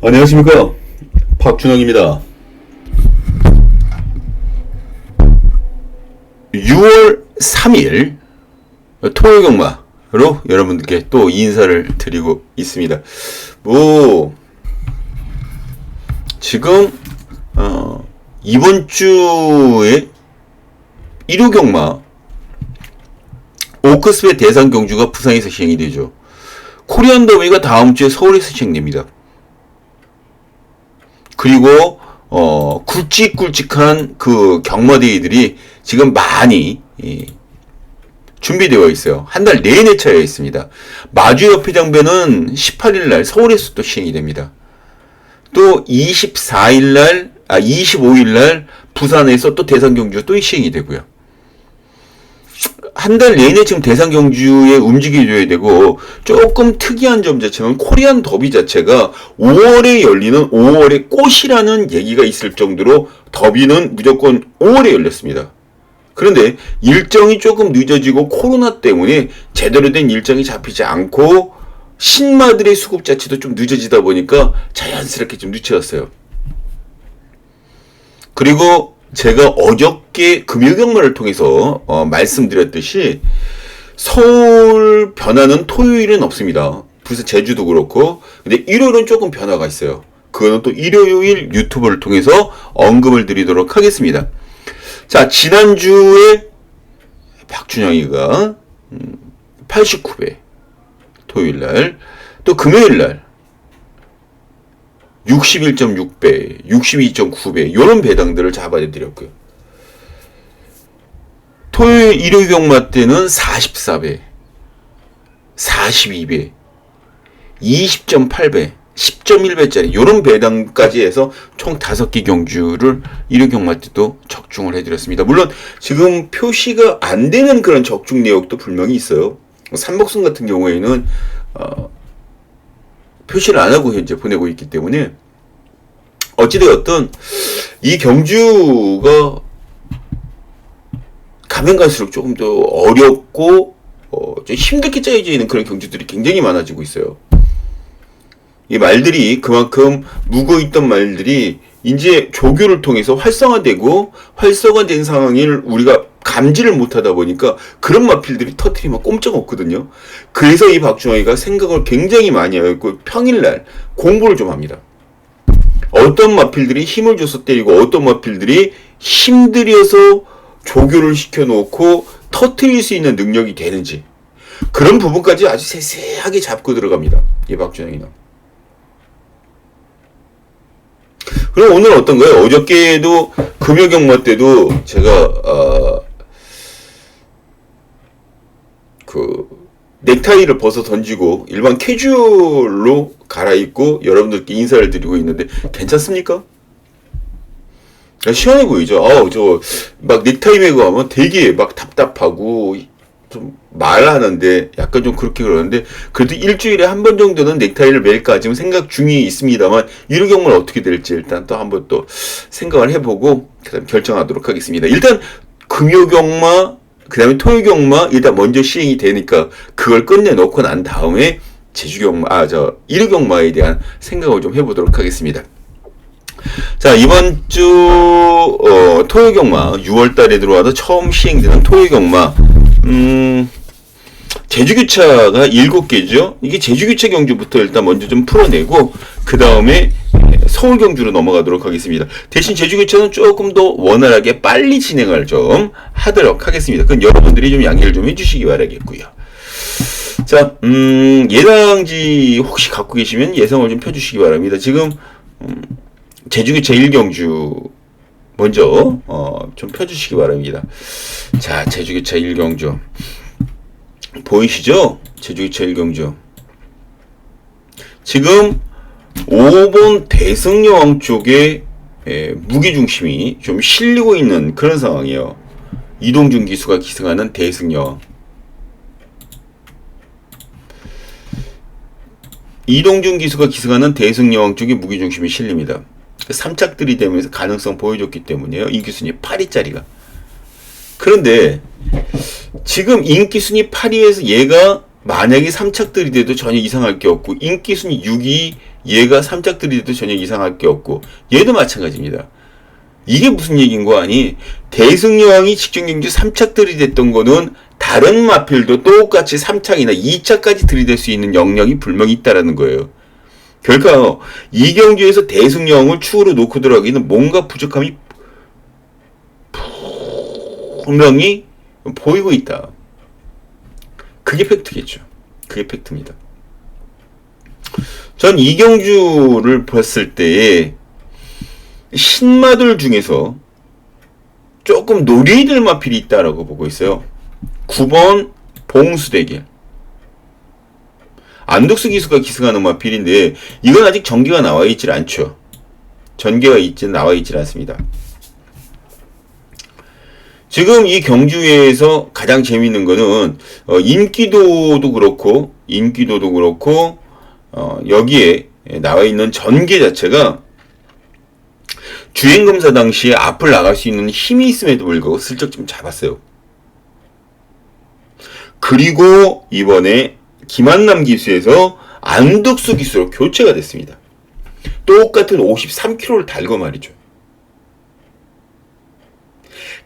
안녕하십니까, 박준영입니다. 6월 3일 토요경마로 여러분들께 또 인사를 드리고 있습니다. 지금 이번 주에 1호 경마 오크스베 대상 경주가 부산에서 시행이 되죠. 코리안 더비가 다음 주에 서울에서 시행됩니다. 그리고 굵직굵직한 그 경마대회들이 지금 많이 준비되어 있어요. 한 달 내내 차여 있습니다. 마주협회장배는 18일날 서울에서 또 시행이 됩니다. 또 25일날 부산에서 또 대상경주 또 시행이 되고요. 한 달 내내 지금 대상경주에 움직여줘야 되고, 조금 특이한 점 자체는 코리안 더비 자체가 5월에 열리는 5월의 꽃이라는 얘기가 있을 정도로 더비는 무조건 5월에 열렸습니다. 그런데 일정이 조금 늦어지고 코로나 때문에 제대로 된 일정이 잡히지 않고 신마들의 수급 자체도 좀 늦어지다 보니까 자연스럽게 좀 늦춰졌어요. 그리고 제가 어저께 금요경마를 통해서 말씀드렸듯이 서울 변화는 토요일은 없습니다. 부산 제주도 그렇고. 근데 일요일은 조금 변화가 있어요. 그거는 또 일요일 유튜브를 통해서 언급을 드리도록 하겠습니다. 자, 지난주에 박준영이가 89배 토요일날, 또 금요일날 61.6배, 62.9배 요런 배당들을 잡아드렸고요. 토요일 일요일 경마 때는 44배, 42배, 20.8배, 10.1배짜리 요런 배당까지 해서 총 5개 경주를 일요 경마 때도 적중을 해드렸습니다. 물론 지금 표시가 안 되는 그런 적중 내역도 분명히 있어요. 삼복승 같은 경우에는 표시를 안 하고 현재 보내고 있기 때문에, 어찌되었든 이 경주가 가면 갈수록 조금 더 어렵고 좀 힘들게 짜여져 있는 그런 경주들이 굉장히 많아지고 있어요. 이 말들이 그만큼 묵어있던 말들이 이제 조교를 통해서 활성화된 상황을 우리가 감지를 못하다 보니까 그런 마필들이 터트리면 꼼짝없거든요. 그래서 이 박준영이가 생각을 굉장히 많이 하고 평일날 공부를 좀 합니다. 어떤 마필들이 힘을 줘서 때리고 어떤 마필들이 힘들여서 조교를 시켜놓고 터트릴 수 있는 능력이 되는지, 그런 부분까지 아주 세세하게 잡고 들어갑니다. 이 박준영이는. 그럼 오늘 어떤가요? 어저께도 금요경마 때도 제가 넥타이를 벗어 던지고 일반 캐주얼로 갈아입고 여러분들께 인사를 드리고 있는데 괜찮습니까? 시원해 보이죠? 저 막 넥타이 메고 하면 되게 막 답답하고 좀 말하는데 약간 좀 그렇게 그러는데, 그래도 일주일에 한 번 정도는 넥타이를 멜까 지금 생각 중이 있습니다만, 일요경마는 어떻게 될지 일단 또 한번 또 생각을 해보고 그다음 결정하도록 하겠습니다. 일단 금요경마 그 다음에 토요경마 일단 먼저 시행이 되니까 그걸 끝내놓고 난 다음에 일요경마에 대한 생각을 좀 해보도록 하겠습니다. 자, 이번 주 토요경마 6월달에 들어와서 처음 시행되는 토요경마, 제주교차가 7개죠. 이게 제주교차 경주부터 일단 먼저 좀 풀어내고 그 다음에 서울 경주로 넘어가도록 하겠습니다. 대신 제주교차는 조금 더 원활하게 빨리 진행을 좀 하도록 하겠습니다. 그건 여러분들이 좀 양해를 좀 해주시기 바라겠고요. 자, 예상지 혹시 갖고 계시면 예상을 좀 펴주시기 바랍니다. 지금 제주교차 1경주 먼저 좀 펴주시기 바랍니다. 자, 제주교차 1경주 보이시죠? 제주교차 1경주 지금 5번 대승여왕 쪽에 무게중심이 좀 실리고 있는 그런 상황이에요. 이동준 기수가 기승하는 대승여왕, 이동준 기수가 기승하는 대승여왕 쪽에 무게중심이 실립니다. 3착들이 되면서 가능성 보여줬기 때문에요. 인기순위 8위짜리가. 그런데 지금 인기순위 8위에서 얘가 만약에 3착 들이대도 전혀 이상할 게 없고 인기순위 6이 얘가 3착 들이대도 전혀 이상할 게 없고 얘도 마찬가지입니다. 이게 무슨 얘기인 거 아니? 대승여왕이 직전 경주 3착 들이댔던 거는 다른 마필도 똑같이 3착이나 2착까지 들이댈 수 있는 영역이 분명히 있다라는 거예요. 결과 이 경주에서 대승여왕을 축으로 놓고 들어가기는 뭔가 부족함이 분명히 보이고 있다. 그게 팩트겠죠. 그게 팩트입니다. 전 이 경주를 봤을 때에 신마들 중에서 조금 노리들 마필이 있다라고 보고 있어요. 9번 봉수대길. 안덕수 기수가 기승하는 마필인데 이건 아직 전개가 나와 있질 않죠. 전개가 나와 있질 않습니다. 지금 이 경주에서 가장 재미있는 거는 인기도도 그렇고 여기에 나와 있는 전개 자체가 주행검사 당시에 앞을 나갈 수 있는 힘이 있음에도 불구하고 슬쩍 좀 잡았어요. 그리고 이번에 김한남 기수에서 안덕수 기수로 교체가 됐습니다. 똑같은 53km를 달고 말이죠.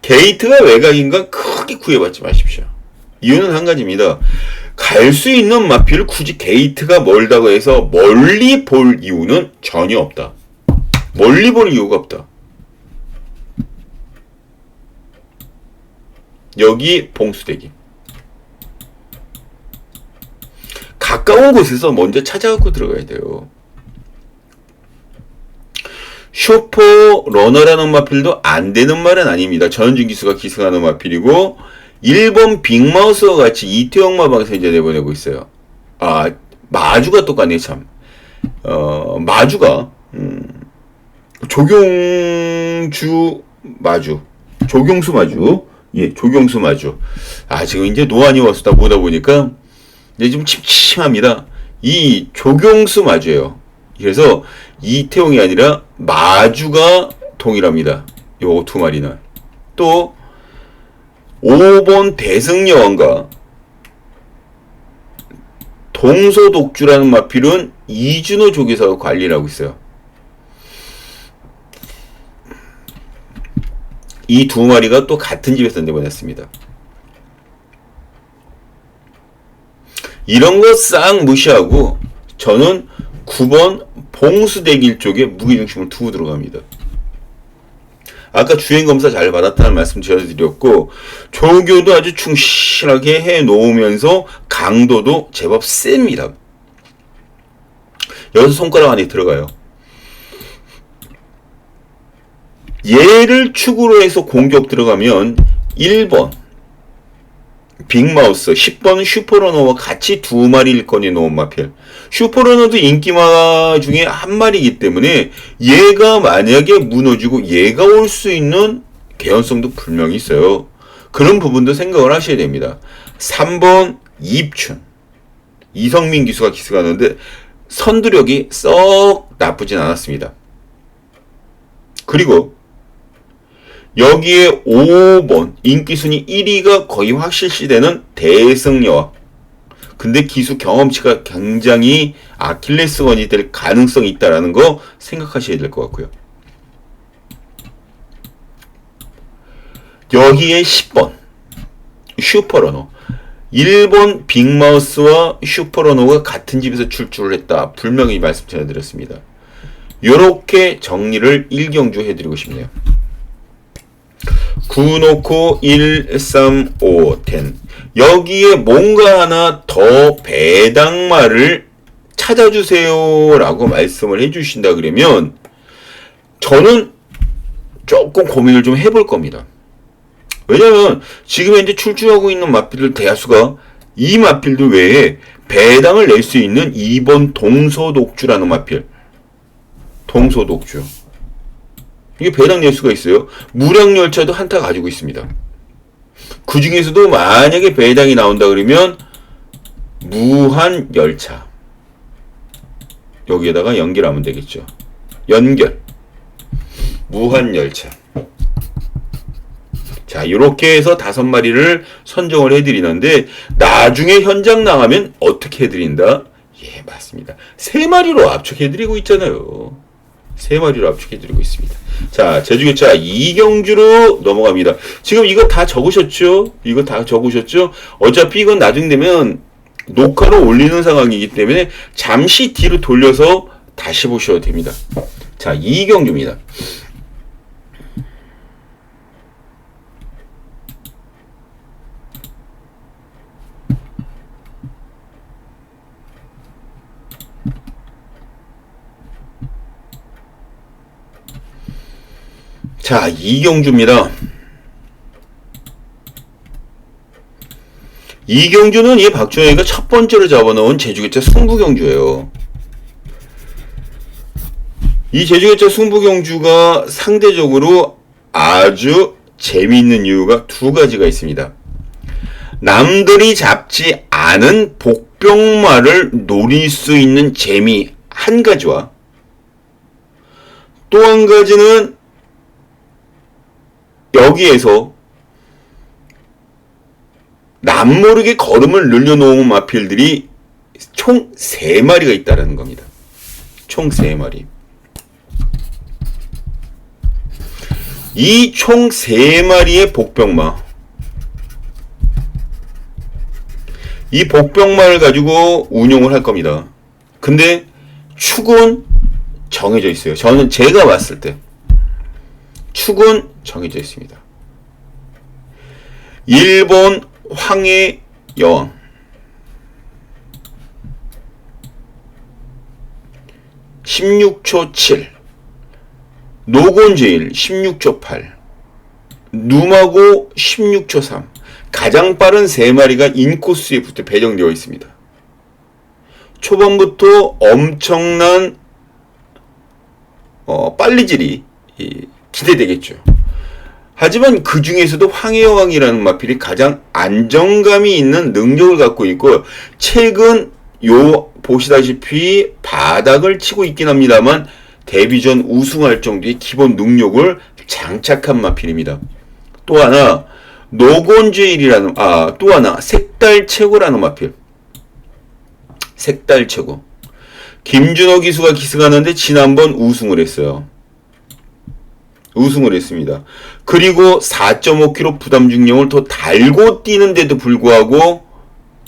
게이트가 외곽인가 크게 구애받지 마십시오. 이유는 한 가지입니다. 갈 수 있는 마필을 굳이 게이트가 멀다고 해서 멀리 볼 이유는 전혀 없다. 멀리 볼 이유가 없다. 여기 봉수대기. 가까운 곳에서 먼저 찾아갖고 들어가야 돼요. 슈퍼 러너라는 마필도 안 되는 말은 아닙니다. 전준 기수가 기승하는 마필이고 1번 빅마우스와 같이 이태영 마방에서 이제 내보내고 있어요. 아, 마주가 똑같네 참. 마주가 조경수 마주. 예, 조경수 마주. 아, 지금 이제 노안이 와서 다 보다 보니까 이제 좀 침침합니다. 이 조경수 마주예요. 그래서 이태용이 아니라 마주가 동일합니다. 요 두 마리는. 또 5번 대승여왕과 동서독주라는 마필은 이준호 조교사가 관리를 하고 있어요. 이 두 마리가 또 같은 집에서 내보냈습니다. 이런 거 싹 무시하고 저는 9번 봉수대길 쪽에 무게중심을 두고 들어갑니다. 아까 주행검사 잘 받았다는 말씀 드렸고 조교도 아주 충실하게 해놓으면서 강도도 제법 셉니다. 여기서 손가락 안에 들어가요. 얘를 축으로 해서 공격 들어가면 1번 빅마우스, 10번 슈퍼러너와 같이 두 마리를 꺼내 놓은 마필. 슈퍼러너도 인기마 중에 한 마리이기 때문에 얘가 만약에 무너지고 얘가 올 수 있는 개연성도 분명히 있어요. 그런 부분도 생각을 하셔야 됩니다. 3번 입춘. 이성민 기수가 기수가는데 선두력이 썩 나쁘진 않았습니다. 그리고 여기에 5번 인기순위 1위가 거의 확실시되는 대승여왕. 근데 기수 경험치가 굉장히 아킬레스건이 될 가능성이 있다라는 거 생각하셔야 될 것 같고요. 여기에 10번 슈퍼러너. 1번 빅마우스와 슈퍼러너가 같은 집에서 출주를 했다. 분명히 말씀드렸습니다. 요렇게 정리를 1경주 해드리고 싶네요. 9 놓고 1, 3, 5, 10. 여기에 뭔가 하나 더 배당말을 찾아주세요 라고 말씀을 해주신다 그러면 저는 조금 고민을 좀 해볼 겁니다. 왜냐면 지금 현재 출주하고 있는 마필들 대다수가 이 마필들 외에 배당을 낼 수 있는 2번 동서독주라는 마필. 동서독주. 이게 배당 낼 수가 있어요. 무량열차도 한타 가지고 있습니다. 그 중에서도 만약에 배당이 나온다 그러면 무한열차. 여기에다가 연결하면 되겠죠. 연결. 무한열차. 자, 자, 이렇게 해서 5마리를 선정을 해드리는데 나중에 현장 나가면 어떻게 해드린다? 예, 맞습니다. 3마리로 압축해드리고 있잖아요. 3마리로 압축해드리고 있습니다. 자, 제주개차 이경주로 넘어갑니다. 지금 이거 다 적으셨죠? 이거 다 적으셨죠? 어차피 이건 나중 되면 녹화로 올리는 상황이기 때문에 잠시 뒤로 돌려서 다시 보셔도 됩니다. 자, 이경주입니다. 자, 이경주입니다. 이경주는 이 박준영이가 첫 번째로 잡아놓은 제주개차 승부경주예요. 이 제주개차 승부경주가 상대적으로 아주 재미있는 이유가 2가지가 있습니다. 남들이 잡지 않은 복병마를 노릴 수 있는 재미 1가지와 또 1가지는 여기에서 남모르게 걸음을 늘려놓은 마필들이 총 3마리가 있다는 겁니다. 총 3마리. 이 총 3마리의 복병마, 이 복병마를 가지고 운용을 할 겁니다. 근데 축은 정해져 있어요. 제가 봤을 때 축은 정해져 있습니다. 1번 황해 여왕, 16초 7, 노곤제일 16초 8, 누마고 16초 3. 가장 빠른 3마리가 인코스에 붙어 배정되어 있습니다. 초반부터 엄청난 빨리질이 기대되겠죠. 하지만 그 중에서도 황해여왕이라는 마필이 가장 안정감이 있는 능력을 갖고 있고, 최근 보시다시피 바닥을 치고 있긴 합니다만 데뷔전 우승할 정도의 기본 능력을 장착한 마필입니다. 또 하나 노곤제일이라는 또 하나 색달최고라는 마필. 색달최고. 김준호 기수가 기승하는데 지난번 우승을 했어요. 우승을 했습니다. 그리고 4.5kg 부담 중량을 더 달고 뛰는데도 불구하고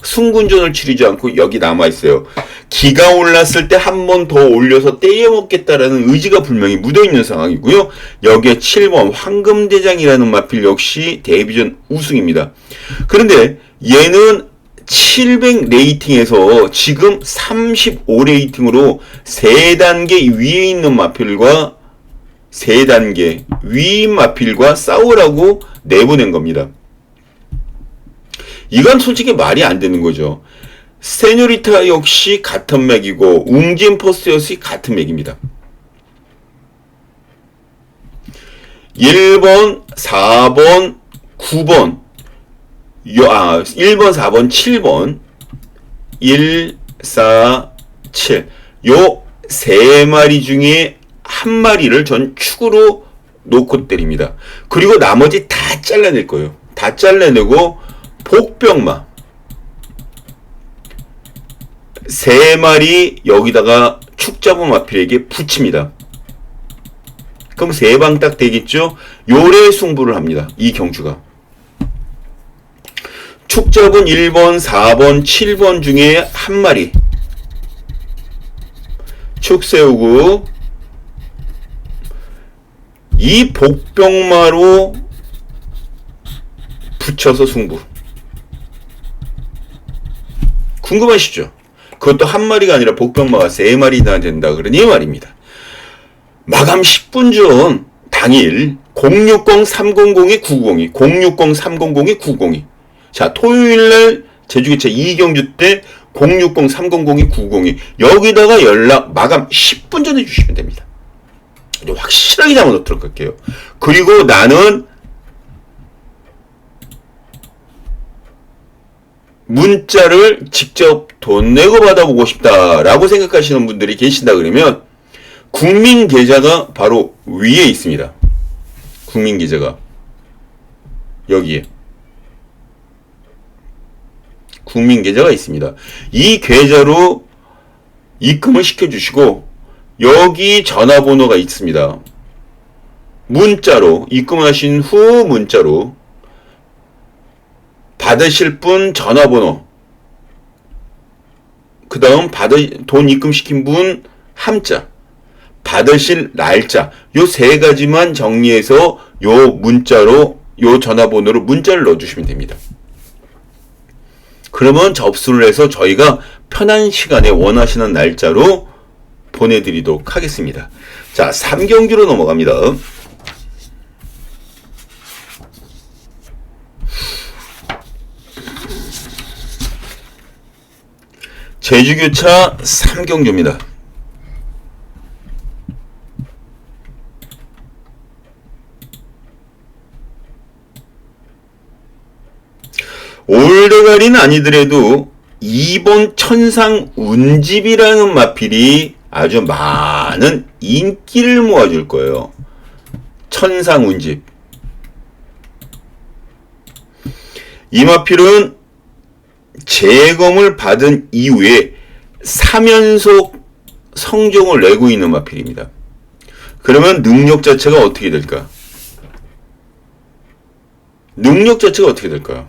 승군전을 치르지 않고 여기 남아있어요. 기가 올랐을 때 한 번 더 올려서 때려먹겠다라는 의지가 분명히 묻어있는 상황이고요. 여기에 7번 황금대장이라는 마필 역시 데뷔전 우승입니다. 그런데 얘는 700 레이팅에서 지금 35 레이팅으로 3단계 위에 있는 마필과 3단계 위인 마필과 싸우라고 내보낸 겁니다. 이건 솔직히 말이 안 되는 거죠. 세뇨리타 역시 같은 맥이고 웅진 퍼스트 역시 같은 맥입니다. 1번, 4번, 9번 1번, 4번, 7번 1, 4, 7 요 3마리 중에 1마리를 전 축으로 놓고 때립니다. 그리고 나머지 다 잘라낼 거예요. 다 잘라내고 복병마 3마리 여기다가 축 잡은 마필에게 붙입니다. 그럼 3방 딱 되겠죠? 요래 승부를 합니다. 이 경주가. 축 잡은 1번, 4번, 7번 중에 1마리 축 세우고 이 복병마로 붙여서 승부. 궁금하시죠? 그것도 1마리가 아니라 복병마가 3마리나 된다 그러니 말입니다. 마감 10분 전 당일 060-300-902 060-300-902 자, 토요일날 제주개차 이경주 때 060-300-902 여기다가 연락 마감 10분 전에 주시면 됩니다. 확실하게 잡아놓도록 할게요. 그리고 나는 문자를 직접 돈 내고 받아보고 싶다라고 생각하시는 분들이 계신다 그러면 국민 계좌가 바로 위에 있습니다. 국민 계좌가 여기에 국민계좌가 있습니다. 이 계좌로 입금을 시켜주시고 여기 전화번호가 있습니다. 문자로 입금하신 후 문자로 받으실 분 전화번호, 그 다음 돈 입금시킨 분 함자, 받으실 날짜, 요 세 가지만 정리해서 요 문자로, 요 전화번호로 문자를 넣어주시면 됩니다. 그러면 접수를 해서 저희가 편한 시간에 원하시는 날짜로 보내드리도록 하겠습니다. 자, 3경주로 넘어갑니다. 제주교차 3경주입니다. 올대가리는 아니더라도 2번 천상운집이라는 마필이 아주 많은 인기를 모아줄 거예요. 천상운집. 이 마필은 재검을 받은 이후에 3연속 성종을 내고 있는 마필입니다. 그러면 능력 자체가 어떻게 될까? 능력 자체가 어떻게 될까요?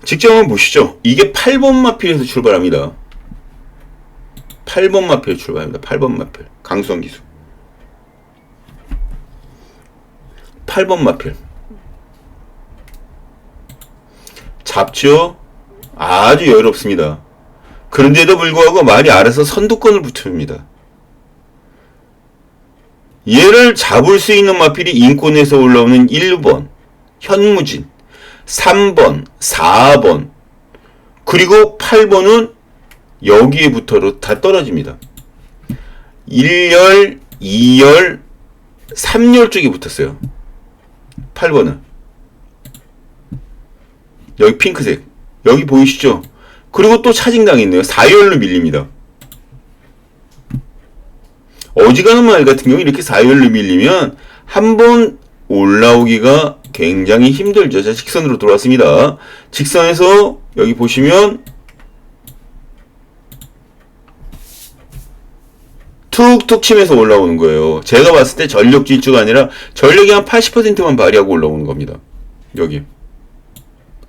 직접 한번 보시죠. 이게 8번 마필에서 출발합니다. 8번 마필 출발합니다. 8번 마필. 강수원 기수. 8번 마필. 잡죠? 아주 여유롭습니다. 그런데도 불구하고 말이 알아서 선두권을 붙여줍니다. 얘를 잡을 수 있는 마필이 인권에서 올라오는 1번, 현무진, 3번, 4번, 그리고 8번은 여기에부터로 다 떨어집니다. 1열, 2열, 3열 쪽에 붙었어요. 8번은. 여기 핑크색. 여기 보이시죠? 그리고 또 차징당했네요. 4열로 밀립니다. 어지간한 말 같은 경우 이렇게 4열로 밀리면 한번 올라오기가 굉장히 힘들죠. 자, 직선으로 돌아왔습니다. 직선에서 여기 보시면 툭툭 치면서 올라오는 거예요. 제가 봤을 때 전력 질주가 아니라 전력이 한 80%만 발휘하고 올라오는 겁니다. 여기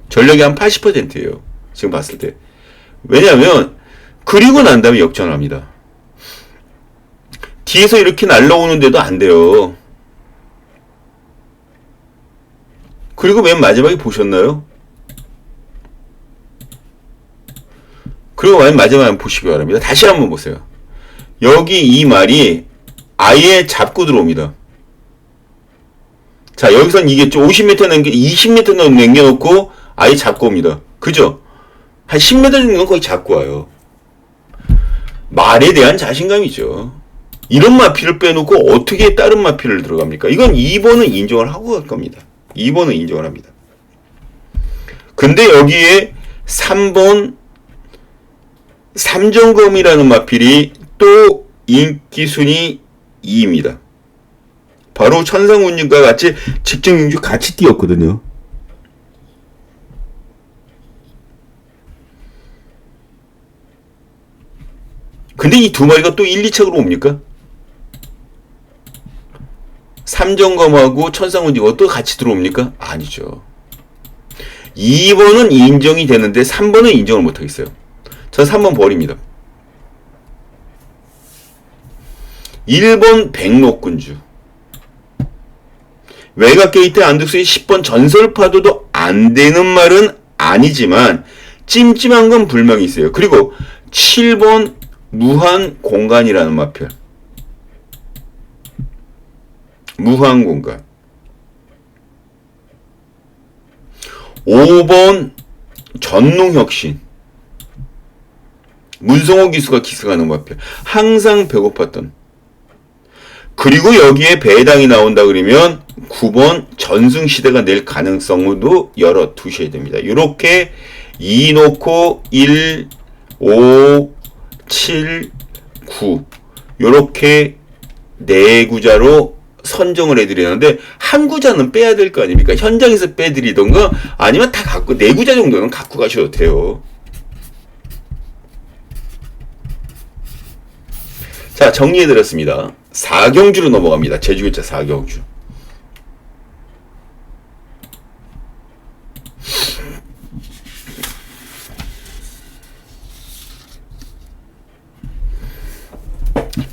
전력이 한 80%예요. 지금 봤을 때. 왜냐하면 그리고 난 다음에 역전합니다. 뒤에서 이렇게 날라오는데도 안 돼요. 그리고 맨 마지막에 보셨나요? 그리고 맨 마지막에 한번 보시기 바랍니다. 다시 한번 보세요. 여기 이 말이 아예 잡고 들어옵니다. 자, 여기선 이겠죠. 50m 남겨, 20m 남겨놓고 아예 잡고 옵니다. 그죠? 한 10m 정도는 거의 잡고 와요. 말에 대한 자신감이죠. 이런 마피를 빼놓고 어떻게 다른 마피를 들어갑니까? 이건 2번은 인정을 하고 갈 겁니다. 2번은 인정을 합니다. 근데 여기에 3번 삼정검이라는 마필이 또 인기순위 2입니다. 바로 천상운님과 같이 직정윤주 같이 뛰었거든요. 근데 이 두 마리가 또 1, 2착으로 옵니까? 삼정검하고 천상운지가 또 같이 들어옵니까? 아니죠. 2번은 인정이 되는데 3번은 인정을 못하겠어요. 전 3번 버립니다. 1번 백록군주. 외곽게이트 안득수의 10번 전설파도도 안 되는 말은 아니지만 찜찜한 건 분명히 있어요. 그리고 7번 무한공간이라는 마표. 무한공간. 5번 전농혁신. 문성호 기수가 기승하는 마표. 항상 배고팠던. 그리고 여기에 배당이 나온다 그러면 9번 전승시대가 낼 가능성도 열어 두셔야 됩니다. 이렇게 2 놓고 1, 5, 7, 9 요렇게 네 구자로 선정을 해드리는데 한 구자는 빼야 될 거 아닙니까? 현장에서 빼드리던가 아니면 다 갖고 네 구자 정도는 갖고 가셔도 돼요. 자, 정리해드렸습니다. 4경주로 넘어갑니다. 제주교차 4경주.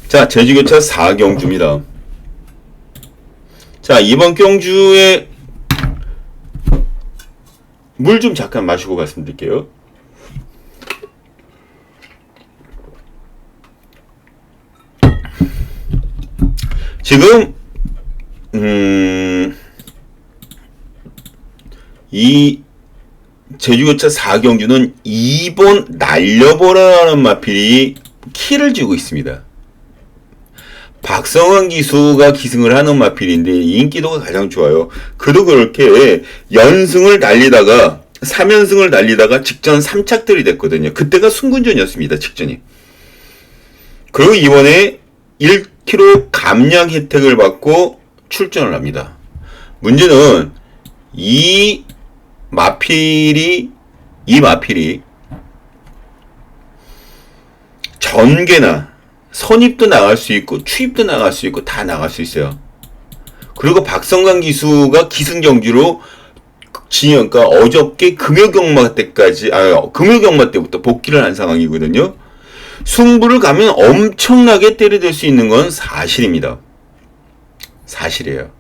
자, 제주교차 4경주입니다. 자, 이번 경주에 물 좀 잠깐 마시고 말씀드릴게요. 지금 이 제주교차 4경주는 2번 날려보라라는 마필이 키를 쥐고 있습니다. 박성환 기수가 기승을 하는 마필인데 인기도가 가장 좋아요. 그도 그렇게 연승을 달리다가 3연승을 달리다가 직전 3착들이 됐거든요. 그때가 순군전이었습니다. 직전이. 그리고 이번에 1kg 감량 혜택을 받고 출전을 합니다. 문제는 이 마필이 전개나 선입도 나갈 수 있고 추입도 나갈 수 있고 다 나갈 수 있어요. 그리고 박성광 기수가 기승경주로 그러니까 어저께 금요경마 때부터 복귀를 한 상황이거든요. 승부를 가면 엄청나게 때려댈 수 있는 건 사실입니다. 사실이에요.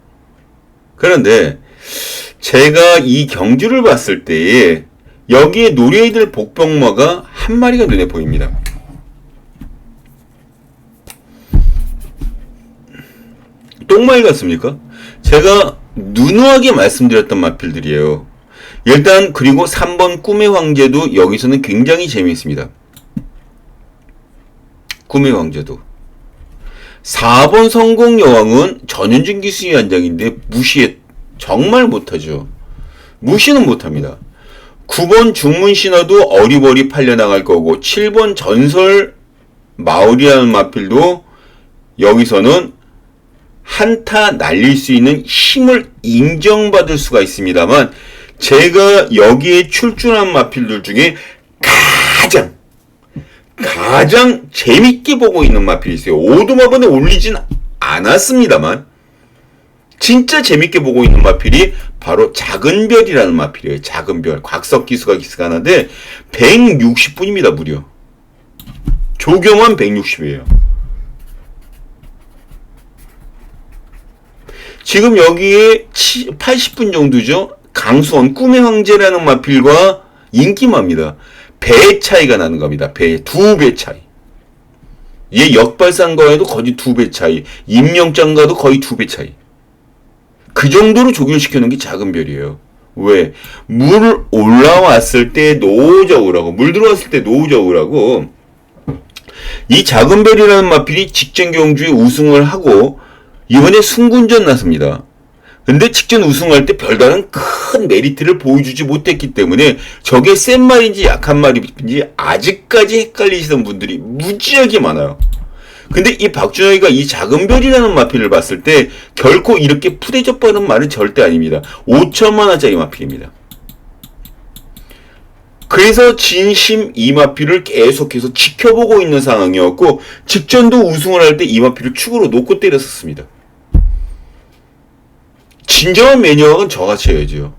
그런데 제가 이 경주를 봤을 때에 여기에 노려야 될 복병마가 한 마리가 눈에 보입니다. 똥마이 같습니까? 제가 누누하게 말씀드렸던 마필들이에요. 일단 그리고 3번 꿈의 황제도 여기서는 굉장히 재미있습니다. 꿈의 황제도. 4번 성공여왕은 전현준 기수위원장인데 정말 못하죠. 무시는 못합니다. 9번 중문신화도 어리버리 팔려나갈 거고 7번 전설 마을이라는 마필도 여기서는 한타 날릴 수 있는 힘을 인정받을 수가 있습니다만 제가 여기에 출전한 마필들 중에 가장 재밌게 보고 있는 마필이 있어요. 오두마번에 올리진 않았습니다만 진짜 재밌게 보고 있는 마필이 바로 작은별이라는 마필이에요. 작은별. 곽석기수가 기수가하는데 160분입니다. 무려. 조경환 160이에요. 지금 여기에 80분 정도죠. 강수원 꿈의 황제라는 마필과 인기마입니다. 배 차이가 나는 겁니다. 두 배 차이. 얘 역발상과에도 거의 2배 차이. 임명장과도 거의 2배 차이. 그 정도로 조결시켜놓은 게 작은 별이에요. 왜? 물 올라왔을 때 노저우라고. 물 들어왔을 때 노저우라고. 이 작은 별이라는 마필이 직전 경주에 우승을 하고 이번에 승군전 났습니다. 근데 직전 우승할 때 별다른 큰 메리트를 보여주지 못했기 때문에 저게 센 말인지 약한 말인지 아직까지 헷갈리시던 분들이 무지하게 많아요. 근데 이 박준영이가 이 작은 별이라는 마필을 봤을 때 결코 이렇게 푸대접하는 말은 절대 아닙니다. 5천만원짜리 마필입니다. 그래서 진심 이 마필을 계속해서 지켜보고 있는 상황이었고 직전도 우승을 할 때 이 마필을 축으로 놓고 때렸었습니다. 진정한 매니아는 저같이 해야죠.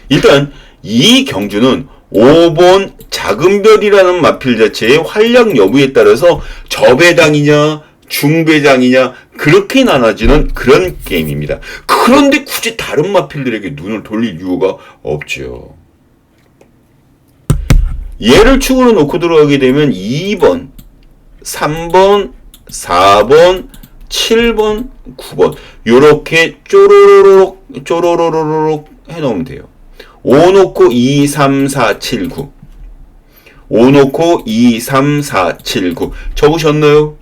일단 이 경주는 5번 작은별이라는 마필 자체의 활약 여부에 따라서 저배당이냐 중배당이냐 그렇게 나눠지는 그런 게임입니다. 그런데 굳이 다른 마필들에게 눈을 돌릴 이유가 없죠. 얘를 축으로 놓고 들어가게 되면 2번, 3번, 4번, 7번, 9번 요렇게 쪼로로록 해놓으면 돼요. 5 놓고 2, 3, 4, 7, 9 5 놓고 2, 3, 4, 7, 9 적으셨나요?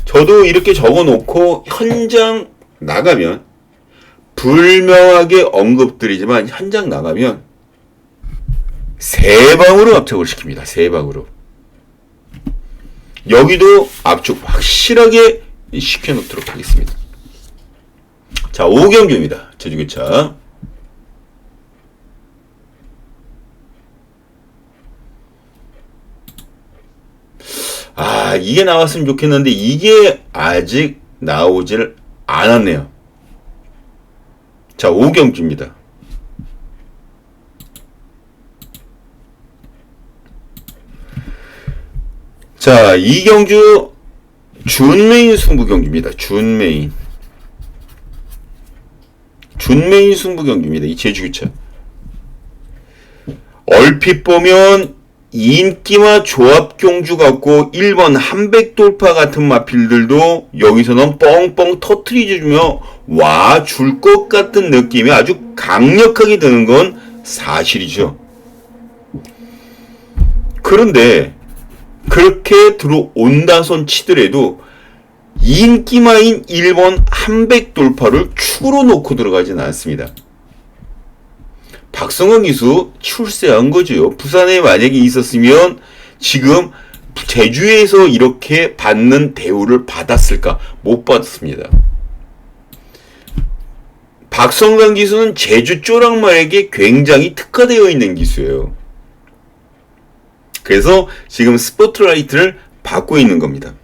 저도 이렇게 적어놓고 현장 나가면 불명하게 언급드리지만 현장 나가면 세 방으로 압축을 시킵니다. 세 방으로. 여기도 압축 확실하게 시켜놓도록 하겠습니다. 자, 5경주입니다. 제주교차. 이게 나왔으면 좋겠는데 이게 아직 나오질 않았네요. 자, 5경주입니다. 자, 2경주 준메인 승부경주입니다. 준메인 승부경주입니다. 이 제주교차. 얼핏 보면 인기마 조합경주 같고 1번 한백돌파 같은 마필들도 여기서는 뻥뻥 터트리주며 와 줄 것 같은 느낌이 아주 강력하게 드는 건 사실이죠. 그런데 그렇게 들어온다 손 치더라도 인기마인 1번 한백돌파를 축으로 놓고 들어가진 않습니다. 박성원 기수 출세한 거죠. 부산에 만약에 있었으면 지금 제주에서 이렇게 받는 대우를 받았을까? 못 받았습니다. 박성강 기수는 제주 쪼랑말에게 굉장히 특화되어 있는 기수예요. 그래서 지금 스포트라이트를 받고 있는 겁니다.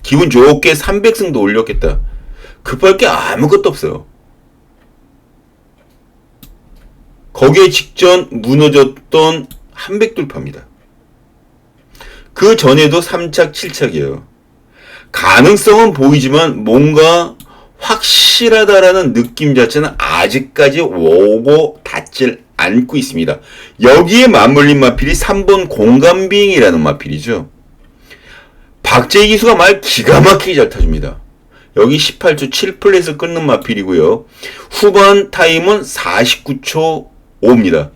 기분 좋게 300승도 올렸겠다. 급할 게 아무것도 없어요. 거기에 직전 무너졌던 한백돌파입니다. 그 전에도 3착, 7착이에요. 가능성은 보이지만 뭔가 확실하다라는 느낌 자체는 아직까지 오고 닿질 않고 있습니다. 여기에 맞물린 마필이 3번 공간비행이라는 마필이죠. 박재희 기수가 말 기가 막히게 잘 타줍니다. 여기 18초 7플랫을 끊는 마필이고요. 후반 타임은 49초 5입니다.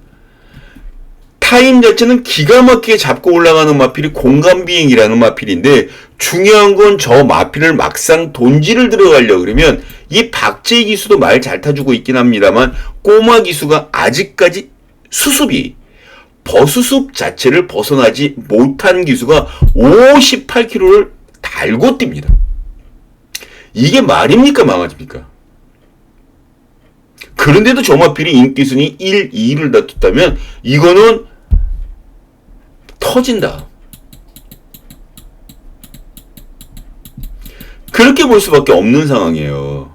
타임 자체는 기가 막히게 잡고 올라가는 마필이 공간비행이라는 마필인데 중요한 건 저 마필을 막상 돈지를 들어가려고 그러면 이 박재희 기수도 말 잘 타주고 있긴 합니다만 꼬마 기수가 아직까지 수습이 버수습 자체를 벗어나지 못한 기수가 58km를 달고 뜁니다. 이게 말입니까 망아집니까? 그런데도 저 마필이 인기순위 1, 2를 다퉜다면 이거는 터진다. 그렇게 볼 수밖에 없는 상황이에요.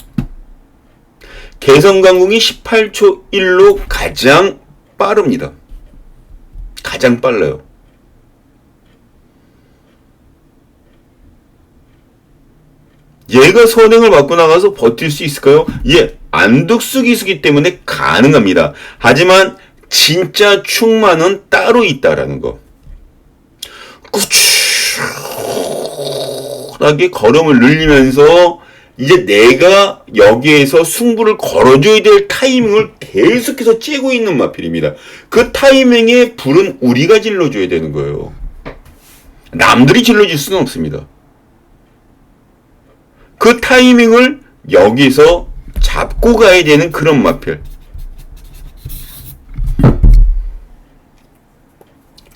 개성강궁이 18초 1로 가장 빠릅니다. 가장 빨라요. 얘가 선행을 맞고 나가서 버틸 수 있을까요? 예, 안득수 기수기 때문에 가능합니다. 하지만 진짜 충만은 따로 있다라는 거. 꾸준하게 걸음을 늘리면서 이제 내가 여기에서 승부를 걸어줘야 될 타이밍을 계속해서 째고 있는 마필입니다. 그 타이밍에 불은 우리가 질러줘야 되는 거예요. 남들이 질러줄 수는 없습니다. 그 타이밍을 여기서 잡고 가야 되는 그런 마필.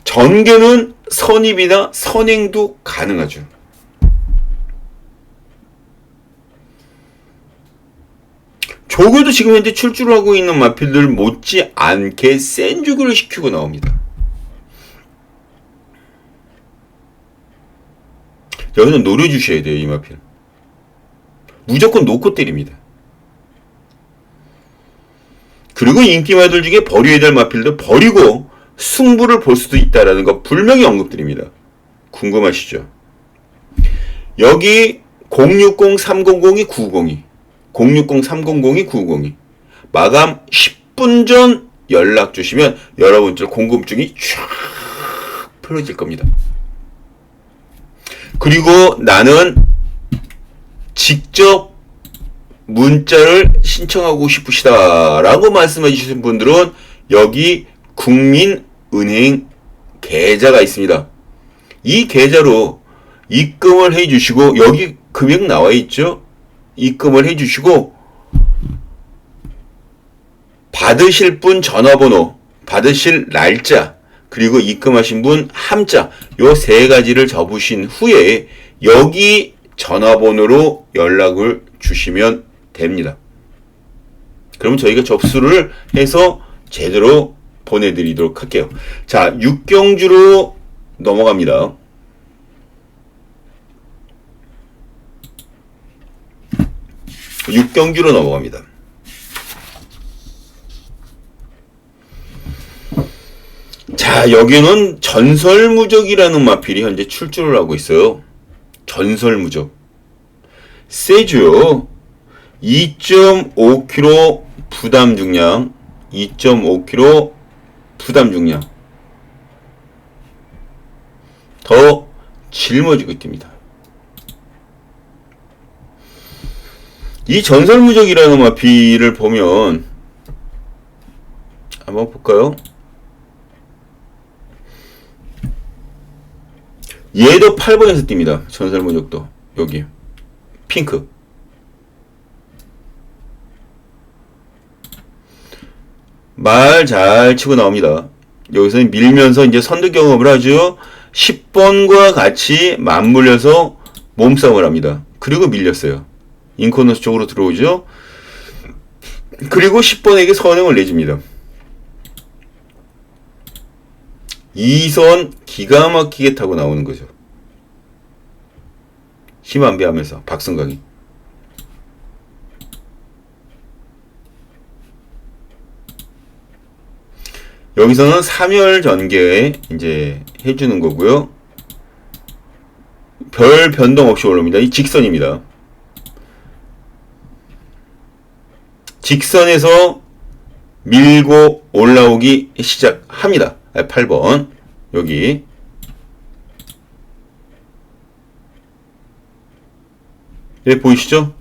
전개는 선입이나 선행도 가능하죠. 조교도 지금 현재 출주를 하고 있는 마필들 못지 않게 센 조교를 시키고 나옵니다. 여기는 노려주셔야 돼요, 이 마필. 무조건 놓고 때립니다. 그리고 인기마들 중에 버려야 될 마필도 버리고 승부를 볼 수도 있다라는 거 분명히 언급드립니다. 궁금하시죠? 여기 060-300이 902, 060-300이 902. 마감 10분 전 연락 주시면 여러분들 궁금증이 쫙 풀어질 겁니다. 그리고 나는 직접 문자를 신청하고 싶으시다라고 말씀해 주신 분들은 여기 국민은행 계좌가 있습니다. 이 계좌로 입금을 해 주시고 여기 금액 나와 있죠? 입금을 해 주시고 받으실 분 전화번호 받으실 날짜, 그리고 입금하신 분 함자, 요 세 가지를 적으신 후에 여기 전화번호로 연락을 주시면 됩니다. 그럼 저희가 접수를 해서 제대로 보내드리도록 할게요. 자, 육경주로 넘어갑니다. 육경주로 넘어갑니다. 자, 여기는 전설무적이라는 마필이 현재 출조를 하고 있어요. 전설무적. 세죠. 2.5kg 부담 중량, 2.5kg 부담 중량. 더 짊어지고 있답니다. 이 전설무적이라는 마필을 보면 한번 볼까요? 얘도 8번에서 뜁니다. 전설무적도 여기 핑크. 말 잘 치고 나옵니다. 여기서는 밀면서 이제 선두 경험을 하죠. 10번과 같이 맞물려서 몸싸움을 합니다. 그리고 밀렸어요. 인코너스 쪽으로 들어오죠. 그리고 10번에게 선행을 내줍니다. 2선 기가 막히게 타고 나오는 거죠. 힘 안배하면서 박성강이. 여기서는 3열 전개 이제 해주는 거고요. 별 변동 없이 올라옵니다. 이 직선입니다. 직선에서 밀고 올라오기 시작합니다. 8번 여기 네, 보이시죠?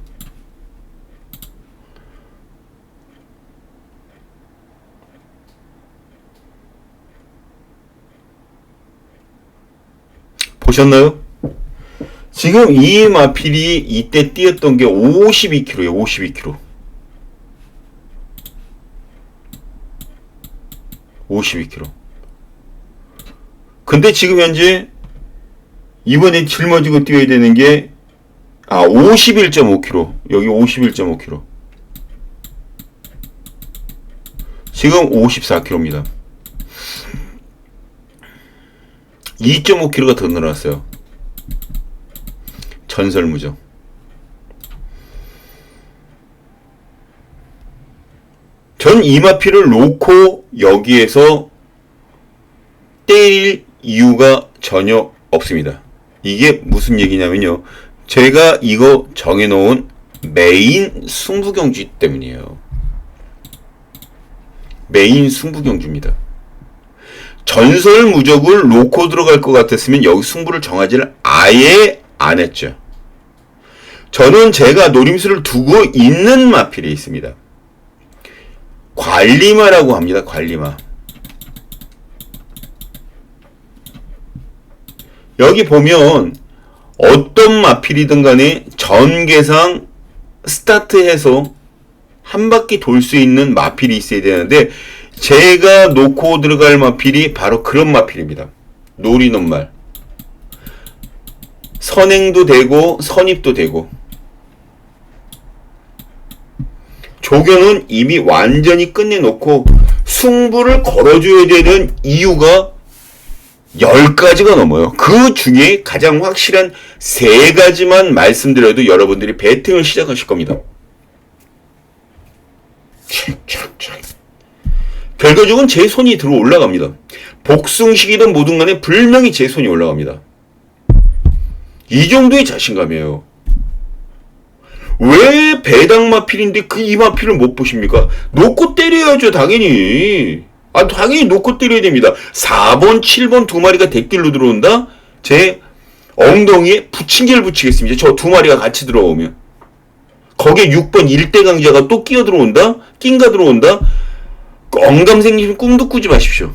보셨나요? 지금 이 마필이 이때 뛰었던 게 52kg예요. 52kg. 52kg. 근데 지금 현재 이번에 짊어지고 뛰어야 되는 게 51.5kg. 여기 51.5kg. 지금 54kg입니다. 2.5kg가 더 늘어났어요. 전설무적. 전 이마피를 놓고 여기에서 때릴 이유가 전혀 없습니다. 이게 무슨 얘기냐면요. 제가 이거 정해놓은 메인 승부경주 때문이에요. 메인 승부경주입니다. 전설무적을 놓고 들어갈 것 같았으면 여기 승부를 정하지를 아예 안 했죠. 저는 제가 노림수를 두고 있는 마필이 있습니다. 관리마라고 합니다. 관리마. 여기 보면 어떤 마필이든 간에 전개상 스타트해서 한 바퀴 돌 수 있는 마필이 있어야 되는데 제가 놓고 들어갈 마필이 바로 그런 마필입니다. 노리는 말. 선행도 되고 선입도 되고. 조교는 이미 완전히 끝내놓고 승부를 걸어줘야 되는 이유가 10가지가 넘어요. 그 중에 가장 확실한 3가지만 말씀드려도 여러분들이 배팅을 시작하실 겁니다. 결과적으로는 제 손이 들어 올라갑니다. 복숭식이든 뭐든 간에 분명히 제 손이 올라갑니다. 이 정도의 자신감이에요. 왜 배당마필인데 그 이마필을 못 보십니까? 놓고 때려야죠, 당연히. 당연히 놓고 때려야 됩니다. 4번, 7번 두 마리가 대길로 들어온다? 제 엉덩이에 부침개를 붙이겠습니다. 저 두 마리가 같이 들어오면. 거기에 6번 1대 강자가 또 끼어 들어온다? 낀가 들어온다? 엉감 생기면 꿈도 꾸지 마십시오.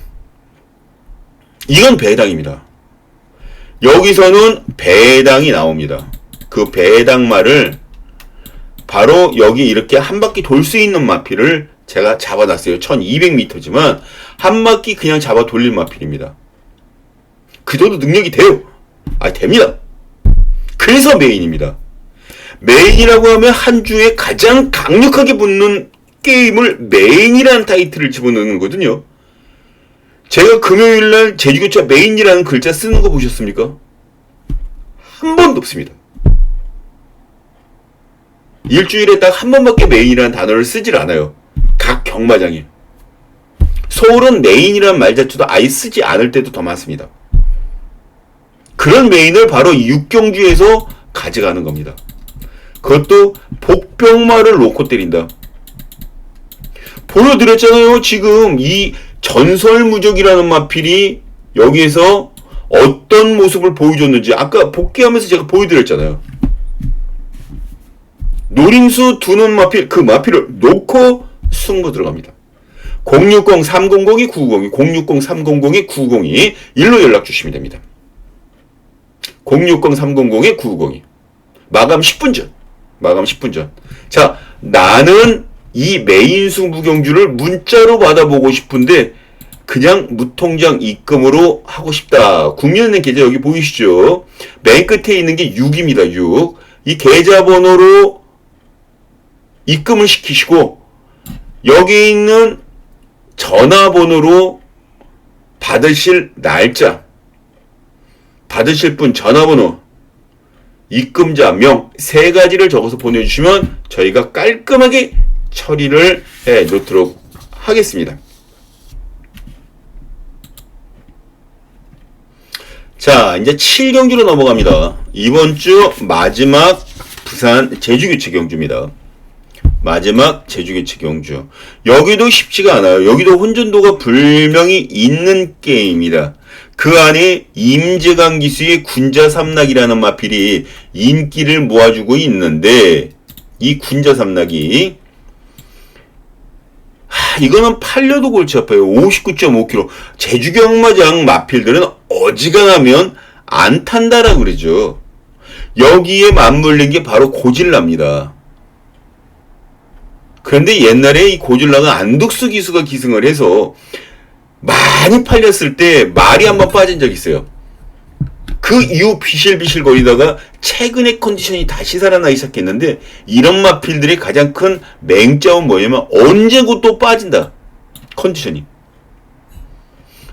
이건 배당입니다. 여기서는 배당이 나옵니다. 그 배당말을 바로 여기 이렇게 한 바퀴 돌 수 있는 마필을 제가 잡아놨어요. 1200m지만 한 바퀴 그냥 잡아 돌릴 마필입니다. 그 정도 능력이 돼요. 됩니다. 그래서 메인입니다. 메인이라고 하면 한 주에 가장 강력하게 붙는 게임을 메인이라는 타이틀을 집어넣는 거거든요. 제가 금요일날 제주교차 메인이라는 글자 쓰는 거 보셨습니까? 한 번도 없습니다. 일주일에 딱 한 번밖에 메인이라는 단어를 쓰질 않아요. 각 경마장에. 서울은 메인이라는 말 자체도 아예 쓰지 않을 때도 더 많습니다. 그런 메인을 바로 육경주에서 가져가는 겁니다. 그것도 복병마를 놓고 때린다. 보여드렸잖아요. 지금 이 전설무적이라는 마필이 여기에서 어떤 모습을 보여줬는지 아까 복귀하면서 제가 보여드렸잖아요. 노림수 두는 마필, 그 마필을 놓고 승부 들어갑니다. 060-300-902, 060-300-902 일로 연락 주시면 됩니다. 060-300-902 마감 10분 전. 마감 10분 전. 자, 나는 이 메인 승부경주를 문자로 받아보고 싶은데 그냥 무통장 입금으로 하고 싶다. 국민은행 계좌 여기 보이시죠? 맨 끝에 있는 게 6입니다. 6. 이 계좌번호로 입금을 시키시고 여기 있는 전화번호로 받으실 날짜, 받으실 분 전화번호, 입금자 명 세 가지를 적어서 보내주시면 저희가 깔끔하게 처리를 해 놓도록 하겠습니다. 자, 이제 7경주로 넘어갑니다. 이번 주 마지막 부산 제주교체 경주입니다. 마지막 제주교체 경주. 여기도 쉽지가 않아요. 여기도 혼전도가 분명히 있는 게임입니다. 그 안에 임재강 기수의 군자삼락이라는 마필이 인기를 모아주고 있는데 이 군자삼락이 이거는 팔려도 골치 아파요. 59.5kg. 제주경마장 마필들은 어지간하면 안 탄다라고 그러죠. 여기에 맞물린 게 바로 고질라입니다. 그런데 옛날에 이 고질라가 안독수 기수가 기승을 해서 많이 팔렸을 때 말이 한번 빠진 적이 있어요. 그 이후 비실비실 거리다가 최근에 컨디션이 다시 살아나기 시작했는데 이런 마필들의 가장 큰 맹점은 뭐냐면 언제고 또 빠진다. 컨디션이.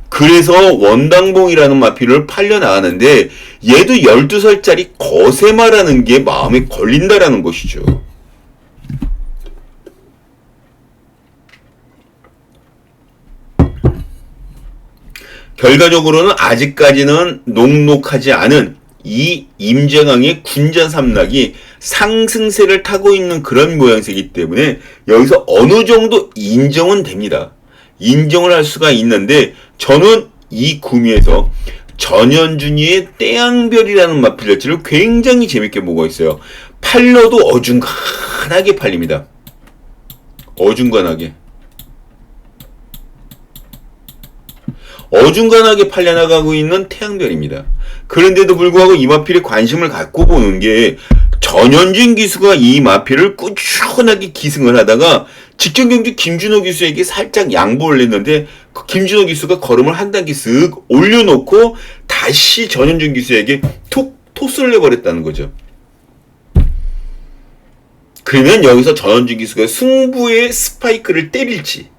그래서 원당봉이라는 마필을 팔려나가는데 얘도 12살짜리 거세마라는 게 마음에 걸린다라는 것이죠. 결과적으로는 아직까지는 녹록하지 않은 이 임재강의 군자삼락이 상승세를 타고 있는 그런 모양새이기 때문에 여기서 어느 정도 인정은 됩니다. 인정을 할 수가 있는데 저는 이 구미에서 전현준이의 떼양별이라는 마필자치를 굉장히 재밌게 보고 있어요. 팔려도 어중간하게 팔립니다. 어중간하게 팔려나가고 있는 태양별입니다. 그런데도 불구하고 이 마필에 관심을 갖고 보는 게 전현준 기수가 이 마필을 꾸준하게 기승을 하다가 직전 경기 김준호 기수에게 살짝 양보를 했는데 그 김준호 기수가 걸음을 한 단계 쓱 올려놓고 다시 전현준 기수에게 툭 토스를 해버렸다는 거죠. 그러면 여기서 전현준 기수가 승부의 스파이크를 때릴지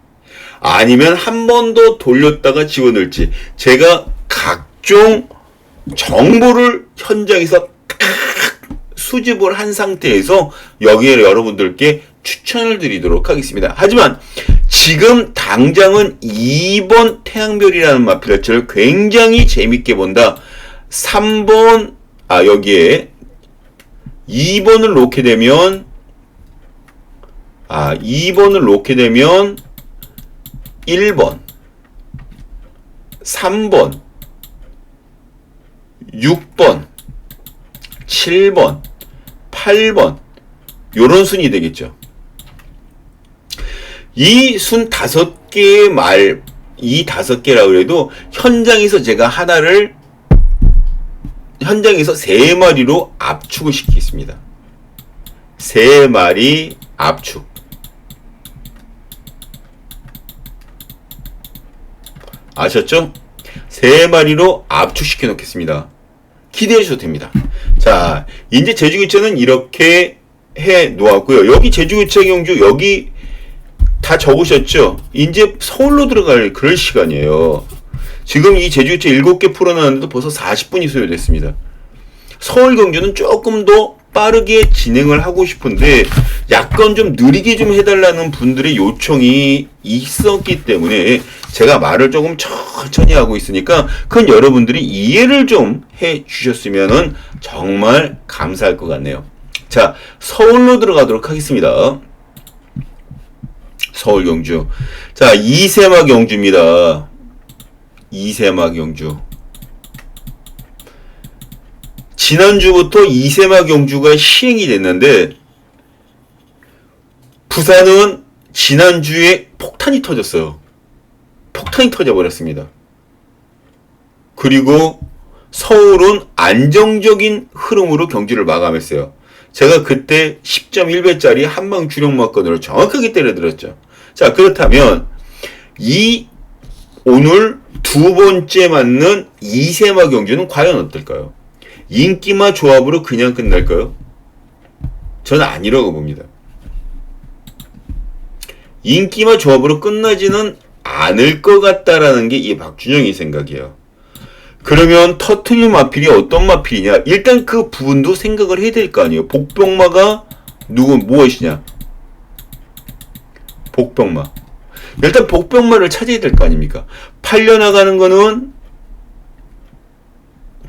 아니면 한 번 더 돌렸다가 집어넣을지 제가 각종 정보를 현장에서 수집을 한 상태에서 여기에 여러분들께 추천을 드리도록 하겠습니다. 하지만 지금 당장은 2번 태양별이라는 마필자체를 굉장히 재밌게 본다. 3번 여기에 2번을 놓게 되면 1번, 3번, 6번, 7번, 8번 요런 순이 되겠죠. 이 순 5개의 말, 이 5개라고 해도 현장에서 제가 현장에서 3마리로 압축을 시키겠습니다. 3마리 압축. 아셨죠? 3마리로 압축시켜 놓겠습니다. 기대해 주셔도 됩니다. 자, 이제 제주교체는 이렇게 해 놓았고요. 여기 제주교체 경주 여기 다 적으셨죠? 이제 서울로 들어갈 그럴 시간이에요. 지금 이 제주교체 7개 풀어놨는데도 벌써 40분이 소요됐습니다. 서울 경주는 조금 더 빠르게 진행을 하고 싶은데 약간 좀 느리게 좀 해달라는 분들의 요청이 있었기 때문에 제가 말을 조금 천천히 하고 있으니까 그건 여러분들이 이해를 좀 해주셨으면 정말 감사할 것 같네요. 자, 서울로 들어가도록 하겠습니다. 서울 경주. 자, 이세마 경주입니다. 이세마 경주. 지난주부터 이세마 경주가 시행이 됐는데 부산은 지난주에 폭탄이 터졌어요. 폭탄이 터져버렸습니다. 그리고 서울은 안정적인 흐름으로 경주를 마감했어요. 제가 그때 10.1배짜리 한방 주력 막건으로 정확하게 때려들었죠. 자, 그렇다면 오늘 두 번째 맞는 이세마 경주는 과연 어떨까요? 인기마 조합으로 그냥 끝날까요? 저는 아니라고 봅니다. 인기마 조합으로 끝나지는 않을 것 같다라는 게 이 박준영의 생각이에요. 그러면 터틀리 마필이 어떤 마필이냐? 일단 그 부분도 생각을 해야 될 거 아니에요. 복병마가 무엇이냐? 복병마. 일단 복병마를 찾아야 될 거 아닙니까? 팔려나가는 거는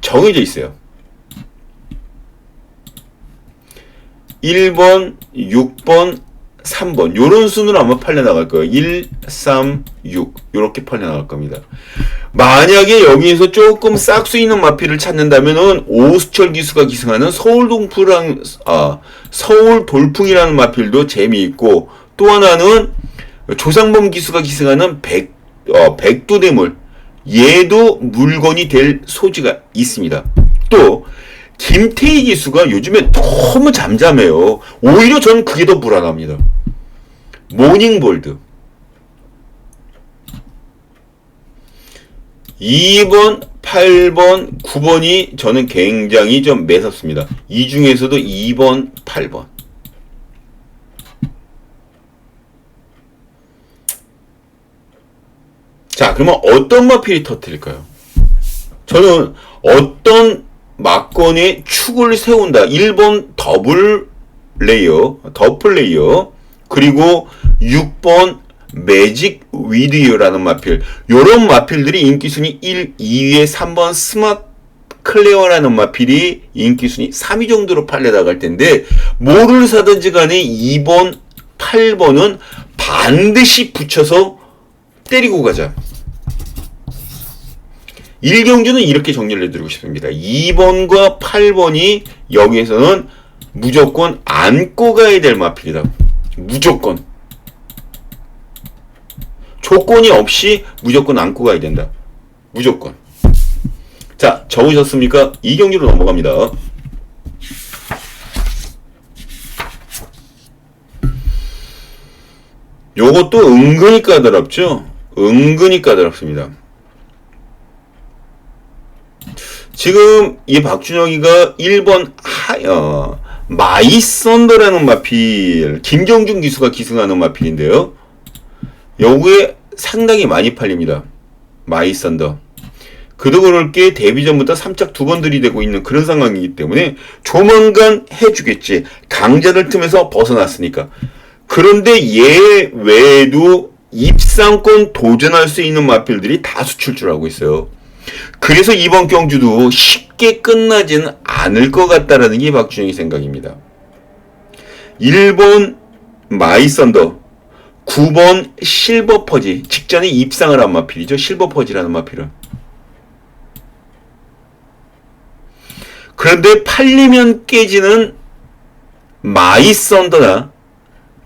정해져 있어요. 1번, 6번, 3번 요런 순으로 아마 팔려나갈 거예요. 1, 3, 6 요렇게 팔려나갈 겁니다. 만약에 여기에서 조금 싹수 있는 마필을 찾는다면은 오수철 기수가 기승하는 서울 돌풍이라는 마필도 재미있고 또 하나는 조상범 기수가 기승하는 백두대물 얘도 물건이 될 소지가 있습니다. 또 김태희 기수가 요즘에 너무 잠잠해요. 오히려 전 그게 더 불안합니다. 모닝볼드 2번, 8번, 9번이 저는 굉장히 좀 매섭습니다. 이 중에서도 2번, 8번. 자, 그러면 어떤 마필이 터뜨릴까요? 저는 어떤 막건의 축을 세운다. 1번 더블 레이어, 그리고 6번 매직 위디오라는 마필. 요런 마필들이 인기순위 1, 2위에 3번 스마트 클레어라는 마필이 인기순위 3위 정도로 팔려나갈 텐데 뭐를 사든지 간에 2번, 8번은 반드시 붙여서 때리고 가자. 1경주는 이렇게 정리를 해드리고 싶습니다. 2번과 8번이 여기에서는 무조건 안고 가야 될 마필이다. 무조건. 조건이 없이 무조건 안고 가야 된다. 무조건. 자, 적으셨습니까? 2경주로 넘어갑니다. 요것도 은근히 까다롭죠? 은근히 까다롭습니다. 지금 이 박준영이가 1번 마이썬더라는 마필, 김정준 기수가 기승하는 마필인데요. 여기에 상당히 많이 팔립니다. 마이썬더. 그도 그럴 게 데뷔 전부터 3짝 2번 들이대고 있는 그런 상황이기 때문에 조만간 해주겠지. 강자들 틈에서 벗어났으니까. 그런데 얘 외에도 입상권 도전할 수 있는 마필들이 다수 출주하고 있어요. 그래서 이번 경주도 쉽게 끝나지는 않을 것 같다라는 게 박준영의 생각입니다. 1번 마이썬더, 9번 실버퍼지, 직전에 입상을 한 마필이죠. 실버퍼지라는 마필은. 그런데 팔리면 깨지는 마이썬더나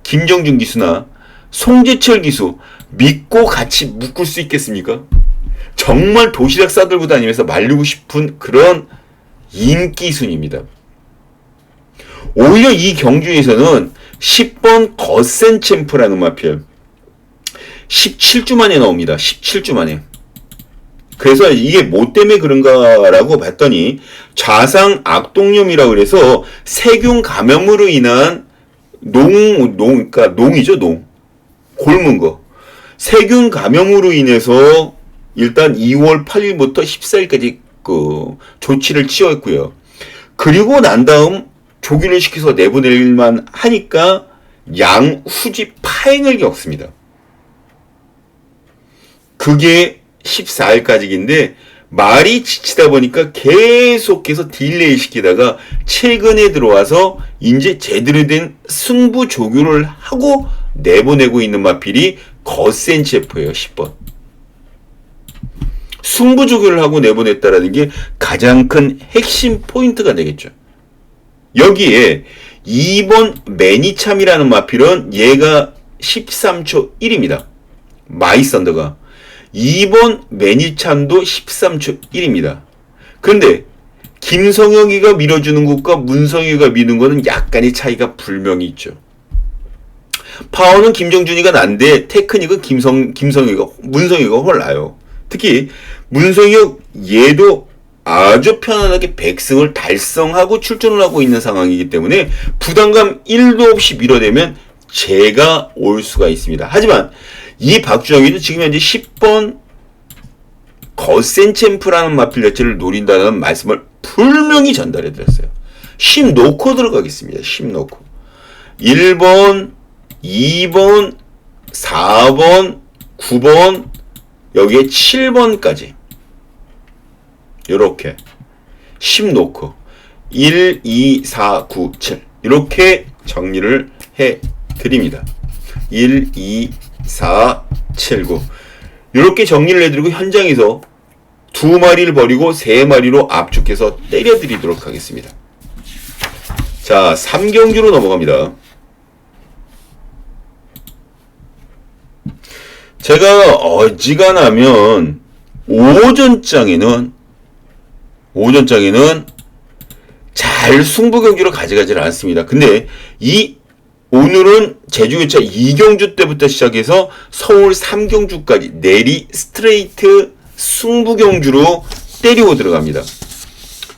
김정준 기수나 송재철 기수 믿고 같이 묶을 수 있겠습니까? 정말 도시락 싸들고 다니면서 말리고 싶은 그런 인기순입니다. 오히려 이 경주에서는 10번 더센 챔프라는 마필 17주 만에 나옵니다. 17주 만에. 그래서 이게 뭐 때문에 그런가라고 봤더니 좌상 악동염이라고 그래서 세균 감염으로 인한 그러니까 농이죠, 농. 곪은 거. 세균 감염으로 인해서 일단 2월 8일부터 14일까지 그 조치를 취했고요. 그리고 난 다음 조기를 시켜서 내보낼만 하니까 양후지 파행을 겪습니다. 그게 14일까지인데 말이 지치다 보니까 계속해서 딜레이 시키다가 최근에 들어와서 이제 제대로 된 승부 조교를 하고 내보내고 있는 마필이 거센 셰프예요. 10번. 승부 조교를 하고 내보냈다라는 게 가장 큰 핵심 포인트가 되겠죠. 여기에 2번 매니참이라는 마필은 얘가 13초 1입니다. 마이썬더가. 2번 매니참도 13초 1입니다. 그런데 김성혁이가 밀어주는 것과 문성혁이가 미는 것은 약간의 차이가 분명히 있죠. 파워는 김정준이가 난데 테크닉은 문성혁이가 훨 나요. 특히 문성혁 얘도 아주 편안하게 100승을 달성하고 출전을 하고 있는 상황이기 때문에 부담감 1도 없이 밀어내면 제가 올 수가 있습니다. 하지만 이 박주영이도 지금 현재 10번 거센 챔프라는 마필 자체를 노린다는 말씀을 분명히 전달해 드렸어요. 10 놓고 들어가겠습니다. 10 놓고. 1번, 2번, 4번, 9번, 여기에 7번까지. 요렇게. 10 놓고. 1, 2, 4, 9, 7. 이렇게 정리를 해 드립니다. 1, 2, 4, 7, 9. 이렇게 정리를 해드리고 현장에서 2마리를 버리고 3마리로 압축해서 때려드리도록 하겠습니다. 자, 3경주로 넘어갑니다. 제가 어지간하면 오전장에는 잘 승부경주로 가져가지는 않습니다. 근데 오늘은 제주교차 2경주 때부터 시작해서 서울 3경주까지 내리 스트레이트 승부경주로 때리고 들어갑니다.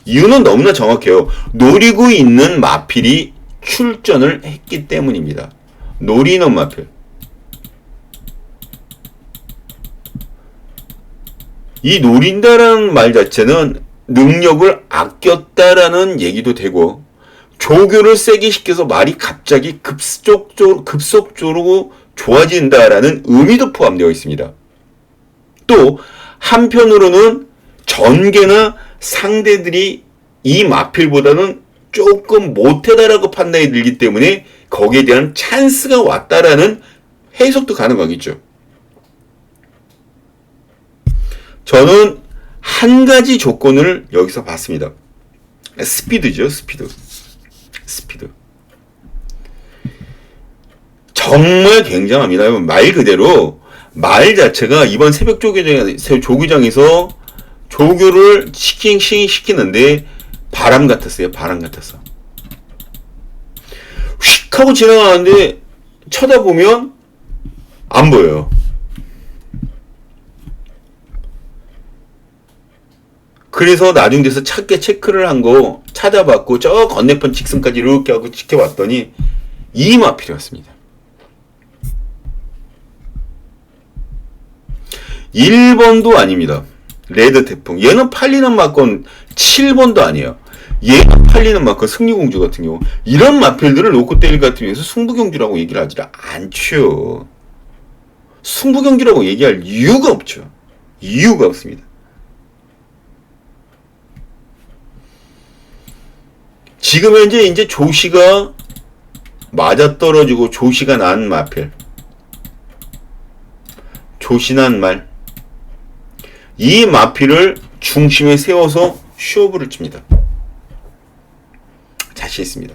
이유는 너무나 정확해요. 노리고 있는 마필이 출전을 했기 때문입니다. 노리는 마필. 이 노린다라는 말 자체는 능력을 아꼈다라는 얘기도 되고 조교를 세게 시켜서 말이 갑자기 급속적으로 좋아진다라는 의미도 포함되어 있습니다. 또 한편으로는 전개나 상대들이 이 마필보다는 조금 못하다라고 판단이 들기 때문에 거기에 대한 찬스가 왔다라는 해석도 가능하겠죠. 저는 한 가지 조건을 여기서 봤습니다. 스피드죠, 스피드. 정말 굉장합니다. 말 그대로 말 자체가 이번 새벽 조교장에서 조교를 시키는데 바람 같았어요. 바람 같았어. 휙 하고 지나가는데 쳐다보면 안 보여요. 그래서 나중 돼서 찾게 체크를 한 거 찾아봤고 저 건네편 직선까지 이렇게 하고 지켜봤더니 이 마필이었습니다. 1번도 아닙니다. 레드 태풍. 얘는 팔리는 마건 7번도 아니에요. 얘가 팔리는 마건 승리공주 같은 경우. 이런 마필들을 놓고 때릴 것 같으면서 승부경주라고 얘기를 하지 않죠. 승부경주라고 얘기할 이유가 없죠. 이유가 없습니다. 지금 현재 이제 조시가 맞아떨어지고 조시가 난 마필. 조시난 말. 이 마필을 중심에 세워서 쇼부를 칩니다. 자신 있습니다.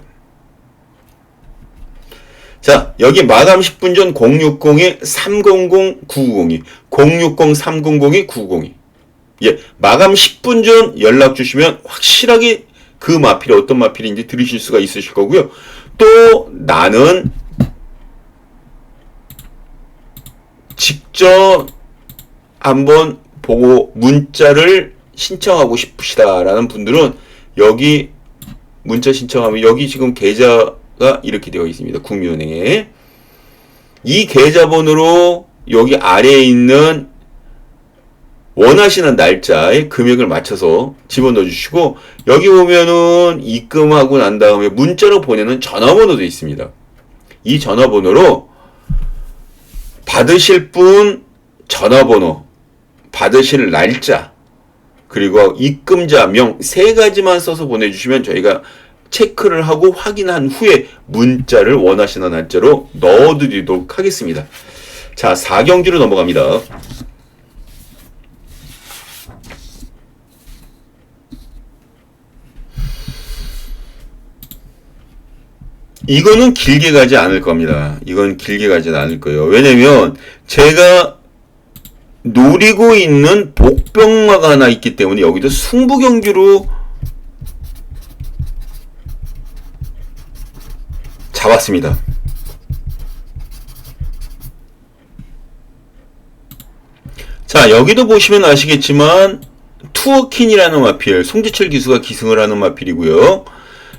자, 여기 마감 10분 전 060-300-992 060-300-992 예, 마감 10분 전 연락 주시면 확실하게 그 마필이 어떤 마필인지 들으실 수가 있으실 거고요. 또 나는 직접 한번 보고 문자를 신청하고 싶으시다라는 분들은 여기 문자 신청하면 여기 지금 계좌가 이렇게 되어 있습니다. 국민은행에. 이 계좌번호로 여기 아래에 있는 원하시는 날짜에 금액을 맞춰서 집어넣어 주시고 여기 보면은 입금하고 난 다음에 문자로 보내는 전화번호도 있습니다. 이 전화번호로 받으실 분 전화번호, 받으실 날짜, 그리고 입금자명 세 가지만 써서 보내주시면 저희가 체크를 하고 확인한 후에 문자를 원하시는 날짜로 넣어드리도록 하겠습니다. 자, 4경주로 넘어갑니다. 이거는 길게 가지 않을 겁니다. 이건 길게 가지는 않을 거예요. 왜냐면 제가 노리고 있는 복병마가 하나 있기 때문에 여기도 승부경주로 잡았습니다. 자, 여기도 보시면 아시겠지만 투어킨이라는 마필, 송지철 기수가 기승을 하는 마필이고요.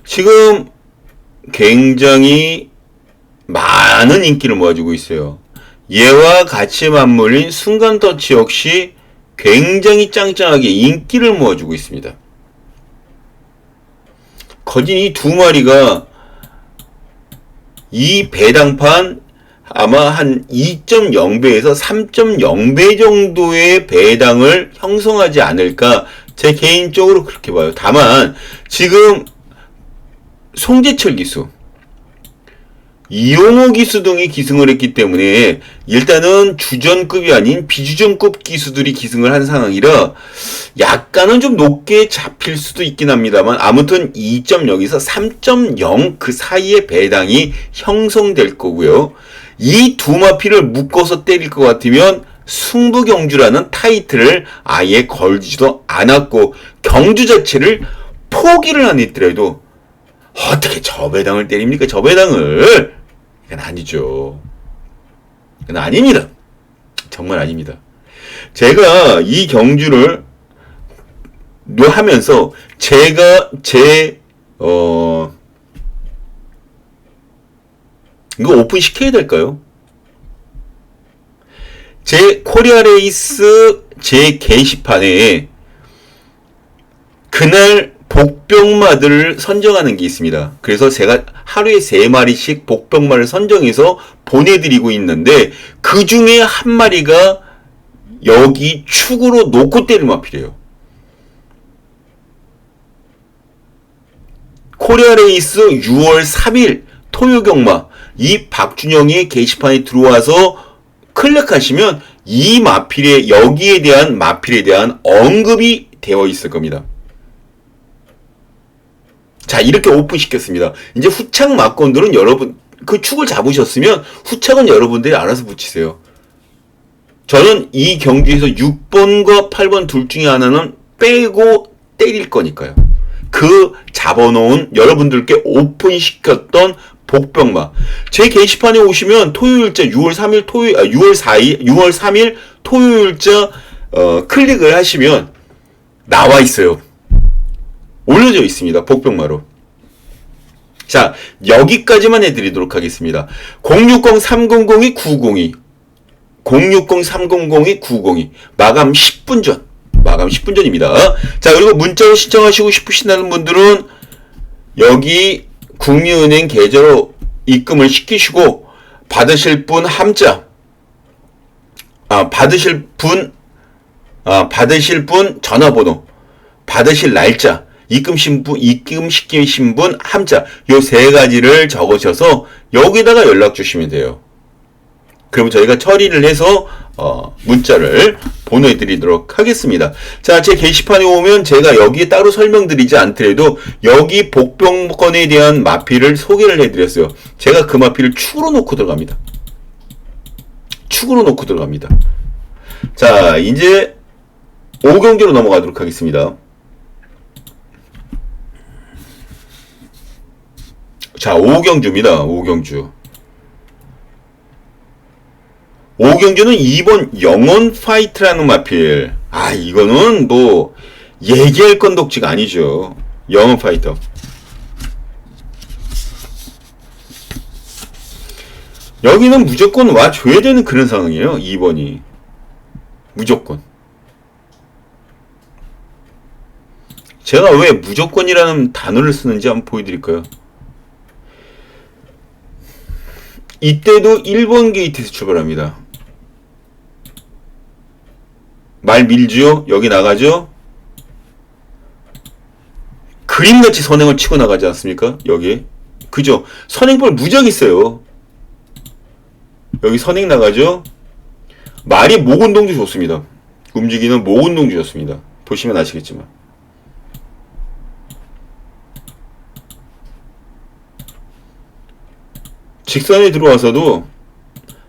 지금 굉장히 많은 인기를 모아주고 있어요. 얘와 같이 맞물린 순간터치 역시 굉장히 짱짱하게 인기를 모아주고 있습니다. 거진 이 두 마리가 이 배당판 아마 한 2.0배에서 3.0배 정도의 배당을 형성하지 않을까 제 개인적으로 그렇게 봐요. 다만 지금 송재철 기수, 이용호 기수 등이 기승을 했기 때문에 일단은 주전급이 아닌 비주전급 기수들이 기승을 한 상황이라 약간은 좀 높게 잡힐 수도 있긴 합니다만 아무튼 2.0에서 3.0 그 사이의 배당이 형성될 거고요. 이 두 마피를 묶어서 때릴 것 같으면 승부경주라는 타이틀을 아예 걸지도 않았고 경주 자체를 포기를 안 했더라도 어떻게 저 배당을 때립니까? 저 배당을. 이건 아니죠. 이건 아닙니다. 정말 아닙니다. 제가 이 경주를 하면서 제가 이거 오픈 시켜야 될까요? 제 코리아 레이스 제 게시판에 그날 복병마들을 선정하는 게 있습니다. 그래서 제가 하루에 3마리씩 복병마를 선정해서 보내드리고 있는데 그 중에 한 마리가 여기 축으로 놓고 때릴 마필이에요. 코리아 레이스 6월 3일 토요경마 이 박준영의 게시판에 들어와서 클릭하시면 이 마필의 여기에 대한 마필에 대한 언급이 되어 있을 겁니다. 자, 이렇게 오픈시켰습니다. 이제 후착 막건들은 여러분 그 축을 잡으셨으면 후착은 여러분들이 알아서 붙이세요. 저는 이 경기에서 6번과 8번 둘 중에 하나는 빼고 때릴 거니까요. 그 잡아놓은 여러분들께 오픈시켰던 복병마 제 게시판에 오시면 토요일자 6월 3일 6월 3일 토요일자 클릭을 하시면 나와 있어요. 올려져 있습니다. 복병마로. 자, 여기까지만 해드리도록 하겠습니다. 060-300-902 060-300-902 마감 10분 전. 마감 10분 전입니다. 자, 그리고 문자로 신청하시고 싶으시다는 분들은 여기 국민은행 계좌로 입금을 시키시고 받으실 분 함자 받으실 분 전화번호 받으실 날짜 입금시키신 분 함자 요 세 가지를 적으셔서 여기다가 연락 주시면 돼요. 그럼 저희가 처리를 해서 문자를 보내드리도록 하겠습니다. 자, 제 게시판에 오면 제가 여기에 따로 설명드리지 않더라도 여기 복병권에 대한 마필을 소개를 해드렸어요. 제가 그 마필을 축으로 놓고 들어갑니다. 축으로 놓고 들어갑니다. 자, 이제 5경주로 넘어가도록 하겠습니다. 자, 5경주입니다. 5경주. 5경주는 2번 영원 파이트라는 마필. 이거는 뭐 얘기할 건덕지가 아니죠. 영어 파이터. 여기는 무조건 와줘야 되는 그런 상황이에요. 2번이. 무조건. 제가 왜 무조건이라는 단어를 쓰는지 한번 보여드릴까요? 이때도 1번 게이트에서 출발합니다. 말 밀죠? 여기 나가죠? 그림같이 선행을 치고 나가지 않습니까? 여기에. 그죠? 선행볼 무적 있어요. 여기 선행 나가죠? 말이 목 운동도 좋습니다. 움직이는 목 운동도 좋습니다. 보시면 아시겠지만. 직선에 들어와서도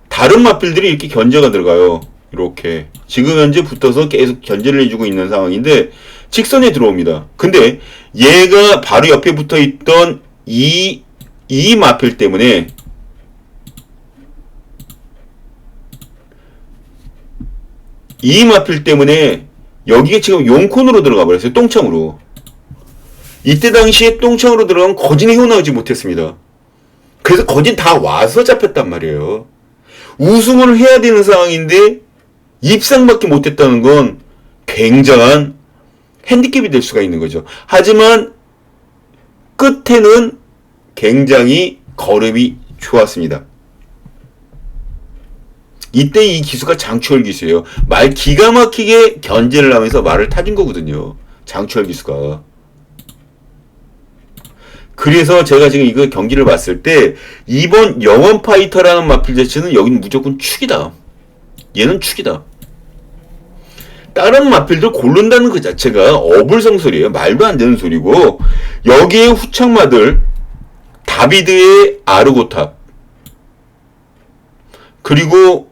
다른 마필들이 이렇게 견제가 들어가요. 이렇게. 지금 현재 붙어서 계속 견제를 해주고 있는 상황인데 직선에 들어옵니다. 근데 얘가 바로 옆에 붙어 있던 이 마필 때문에 여기에 지금 용콘으로 들어가 버렸어요. 똥창으로. 이때 당시에 똥창으로 들어가면 거진이 헤어나오지 못했습니다. 그래서 거진 다 와서 잡혔단 말이에요. 우승을 해야 되는 상황인데 입상밖에 못했다는 건 굉장한 핸디캡이 될 수가 있는 거죠. 하지만 끝에는 굉장히 걸음이 좋았습니다. 이때 이 기수가 장추월 기수예요. 말 기가 막히게 견제를 하면서 말을 타준 거거든요. 장추월 기수가. 그래서 제가 지금 이거 경기를 봤을 때 2번 영원 파이터라는 마필 자체는 여기는 무조건 축이다. 얘는 축이다. 다른 마필들 고른다는 그 자체가 어불성설이에요. 말도 안 되는 소리고 여기에 후창마들 다비드의 아르고탑 그리고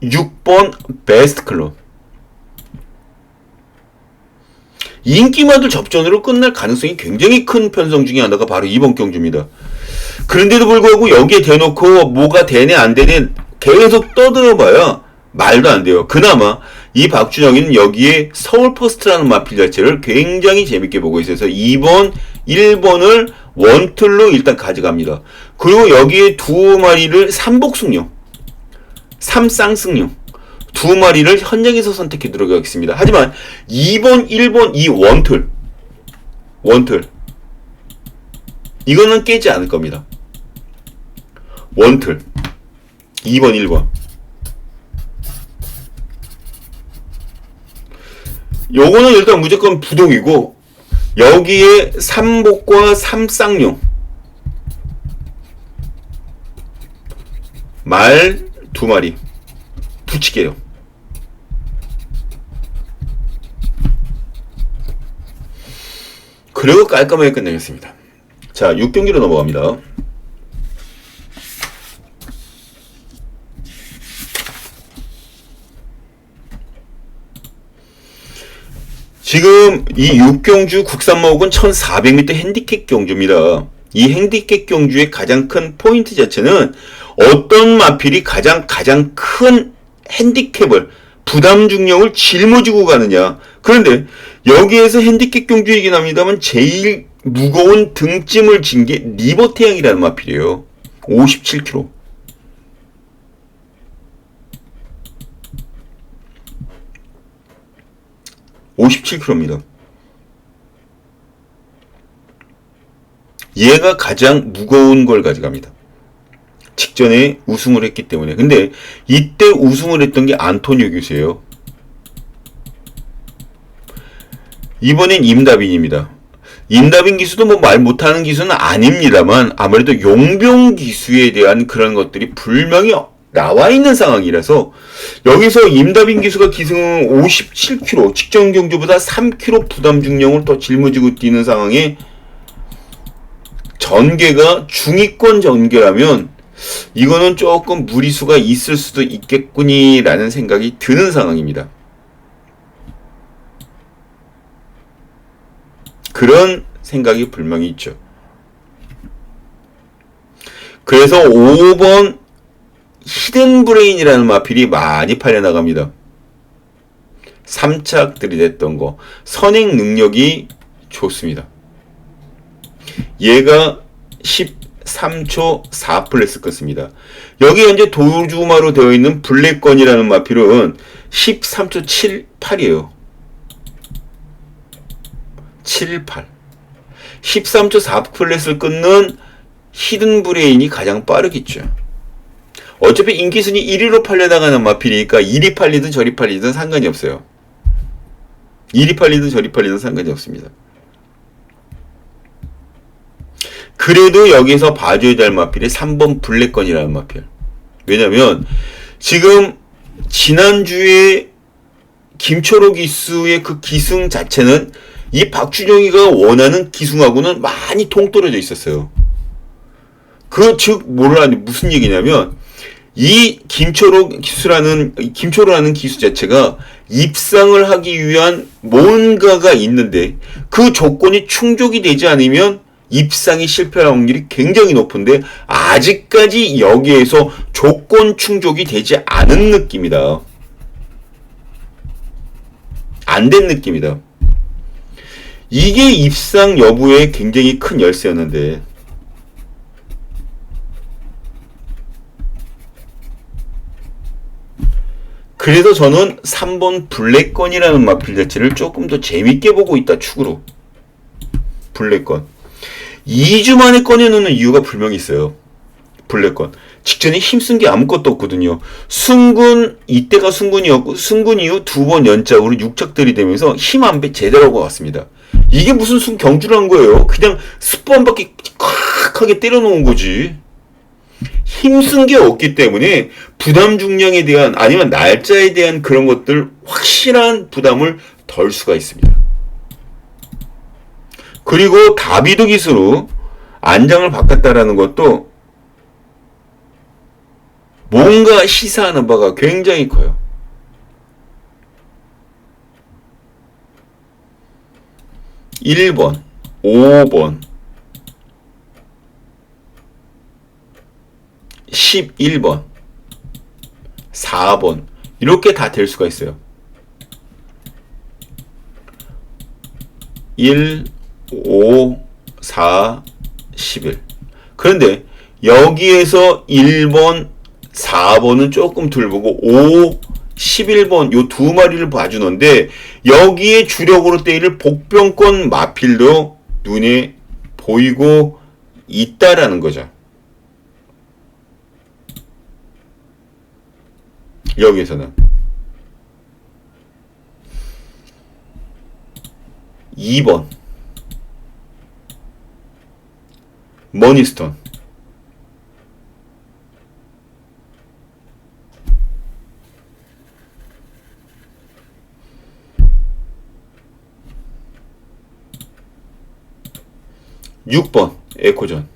6번 베스트클럽 인기마들 접전으로 끝날 가능성이 굉장히 큰 편성 중에 하나가 바로 이번 경주입니다. 그런데도 불구하고 여기에 대놓고 뭐가 되네 안 되네 계속 떠들어봐야 말도 안 돼요. 그나마 이 박준영이는 여기에 서울퍼스트라는 마필 자체를 굉장히 재밌게 보고 있어서 2번, 1번을 원툴로 일단 가져갑니다. 그리고 여기에 두 마리를 삼복승용, 삼쌍승용 두 마리를 현장에서 선택해 들어가겠습니다. 하지만 2번, 1번 이 원툴 이거는 깨지 않을 겁니다. 원툴 2번, 1번 요거는 일단 무조건 부동이고 여기에 삼복과 삼쌍용 말 두 마리 붙이게요. 그리고 깔끔하게 끝내겠습니다. 자, 6경기로 넘어갑니다. 지금 이 6경주 국산마옥은 1400m 핸디캡 경주입니다. 이 핸디캡 경주의 가장 큰 포인트 자체는 어떤 마필이 가장 큰 핸디캡을 부담 중력을 짊어지고 가느냐. 그런데 여기에서 핸디캡 경주이긴 합니다만 제일 무거운 등짐을 진 게 리버태양이라는 마필이에요. 57kg. (57kg입니다) 얘가 가장 무거운 걸 가져갑니다. 직전에 우승을 했기 때문에. 근데 이때 우승을 했던 게 안토니오 기수예요. 이번엔 임다빈입니다. 임다빈 기수도 뭐 말 못하는 기수는 아닙니다만 아무래도 용병 기수에 대한 그런 것들이 분명히 나와 있는 상황이라서 여기서 임다빈 기수가 기승 57kg 직전 경주보다 3kg 부담 중량을 더 짊어지고 뛰는 상황에 전개가 중위권 전개라면 이거는 조금 무리수가 있을 수도 있겠군이라는 생각이 드는 상황입니다. 그런 생각이 분명히 있죠. 그래서 5번 히든 브레인이라는 마필이 많이 팔려나갑니다. 3착 들이댔던 거. 선행 능력이 좋습니다. 얘가 13초 4플래스 껐습니다. 여기 현재 도주마로 되어 있는 블랙건이라는 마필은 13초 78이에요. 78. 13초 4플래스를 끊는 히든 브레인이 가장 빠르겠죠. 어차피 인기순위 1위로 팔려나가는 마필이니까 이리 팔리든 저리 팔리든 상관이 없어요. 이리 팔리든 저리 팔리든 상관이 없습니다. 그래도 여기서 봐줘야 될 마필이 3번 블랙건이라는 마필. 왜냐면 지금 지난주에 김초록 기수의 그 기승 자체는 이 박준영이가 원하는 기승하고는 많이 동떨어져 있었어요. 그 즉 무슨 얘기냐면 이 김초로라는 기수 자체가 입상을 하기 위한 뭔가가 있는데 그 조건이 충족이 되지 않으면 입상이 실패할 확률이 굉장히 높은데 아직까지 여기에서 조건 충족이 되지 않은 느낌이다. 안 된 느낌이다. 이게 입상 여부에 굉장히 큰 열쇠였는데 그래서 저는 3번 블랙건이라는 마필 자체를 조금 더 재밌게 보고 있다. 축으로. 블랙건. 2주 만에 꺼내놓는 이유가 분명히 있어요. 블랙건. 직전에 힘쓴 게 아무것도 없거든요. 승군, 이때가 승군이었고, 승군 이후 2번 연짝으로 6착 들이대면서 힘 안 배 제대로 하고 왔습니다. 이게 무슨 경주라는 거예요. 그냥 스포 한 바퀴 콱 하게 때려놓은 거지. 힘쓴 게 없기 때문에 부담 중량에 대한 아니면 날짜에 대한 그런 것들 확실한 부담을 덜 수가 있습니다. 그리고 다비드 기수로 안장을 바꿨다라는 것도 뭔가 시사하는 바가 굉장히 커요. 1번, 5번, 11번, 4번 이렇게 다 될 수가 있어요. 1, 5, 4, 11. 그런데 여기에서 1번, 4번은 조금 덜 보고 5, 11번 요 두 마리를 봐주는데 여기에 주력으로 때릴 복병권 마필도 눈에 보이고 있다라는 거죠. 여기에서는 2번 머니스톤 6번 에코전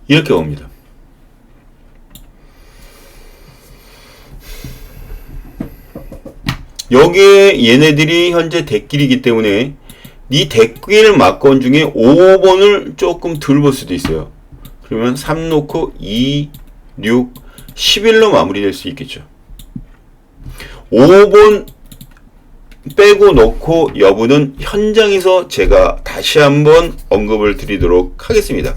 이렇게 옵니다. 여기에 얘네들이 현재 덱길이기 때문에 이 덱길 막건 중에 5번을 조금 덜 볼 수도 있어요. 그러면 3 놓고 2, 6, 11로 마무리될 수 있겠죠. 5번 빼고 놓고 여부는 현장에서 제가 다시 한번 언급을 드리도록 하겠습니다.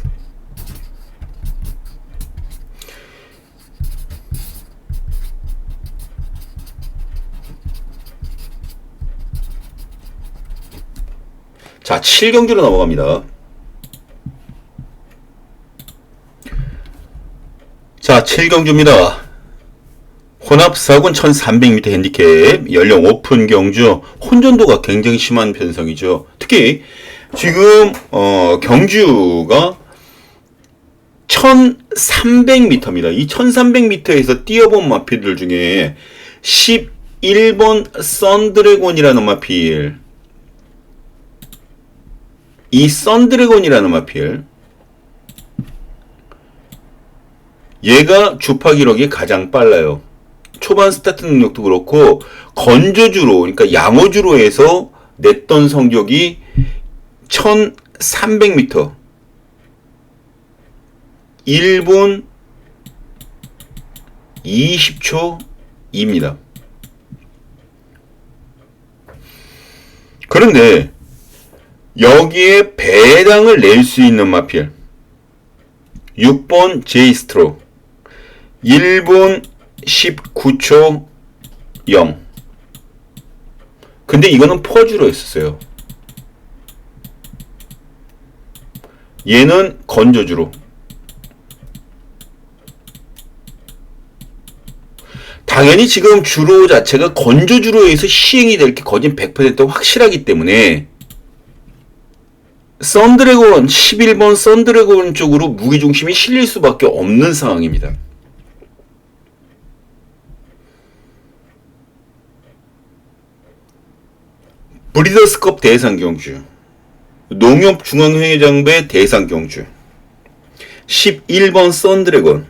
자, 7경주로 넘어갑니다. 자, 7경주입니다. 혼합 4군 1300m 핸디캡, 연령 오픈 경주, 혼전도가 굉장히 심한 편성이죠. 특히, 지금, 경주가 1300m입니다. 이 1300m에서 뛰어본 마필들 중에 11번 썬드래곤이라는 마필, 이 썬드래곤이라는 마필 얘가 주파 기록이 가장 빨라요. 초반 스타트 능력도 그렇고 건조주로 그러니까 양호주로 해서 냈던 성적이 1300m 1분 20초입니다. 그런데 여기에 배당을 낼 수 있는 마필 6번 제이스트로 1분 19초 0. 근데 이거는 퍼주로 했었어요. 얘는 건조주로. 당연히 지금 주로 자체가 건조주로 해서 시행이 될 게 거진 100% 확실하기 때문에 썬드래곤 11번 썬드래곤 쪽으로 무게중심이 실릴 수밖에 없는 상황입니다. 브리더스컵 대상경주 농협중앙회장배 대상경주 11번 썬드래곤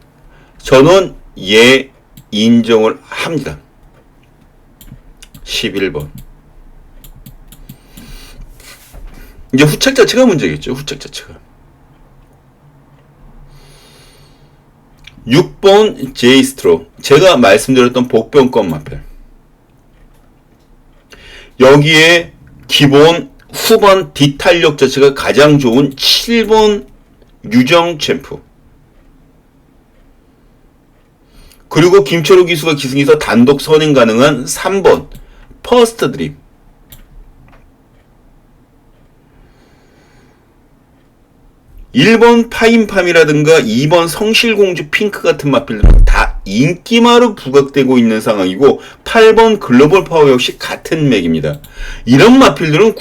저는 얘 인정을 합니다. 11번 이제 후착 자체가 문제겠죠. 후착 자체가 6번 제이스트로 제가 말씀드렸던 복병권 마필 여기에 기본 후반 뒷탄력 자체가 가장 좋은 7번 유정 챔프 그리고 김철우 기수가 기승에서 단독 선행 가능한 3번 퍼스트 드림 1번 파인팜이라든가 2번 성실공주 핑크 같은 마필들은 다 인기마로 부각되고 있는 상황이고 8번 글로벌 파워 역시 같은 맥입니다. 이런 마필들은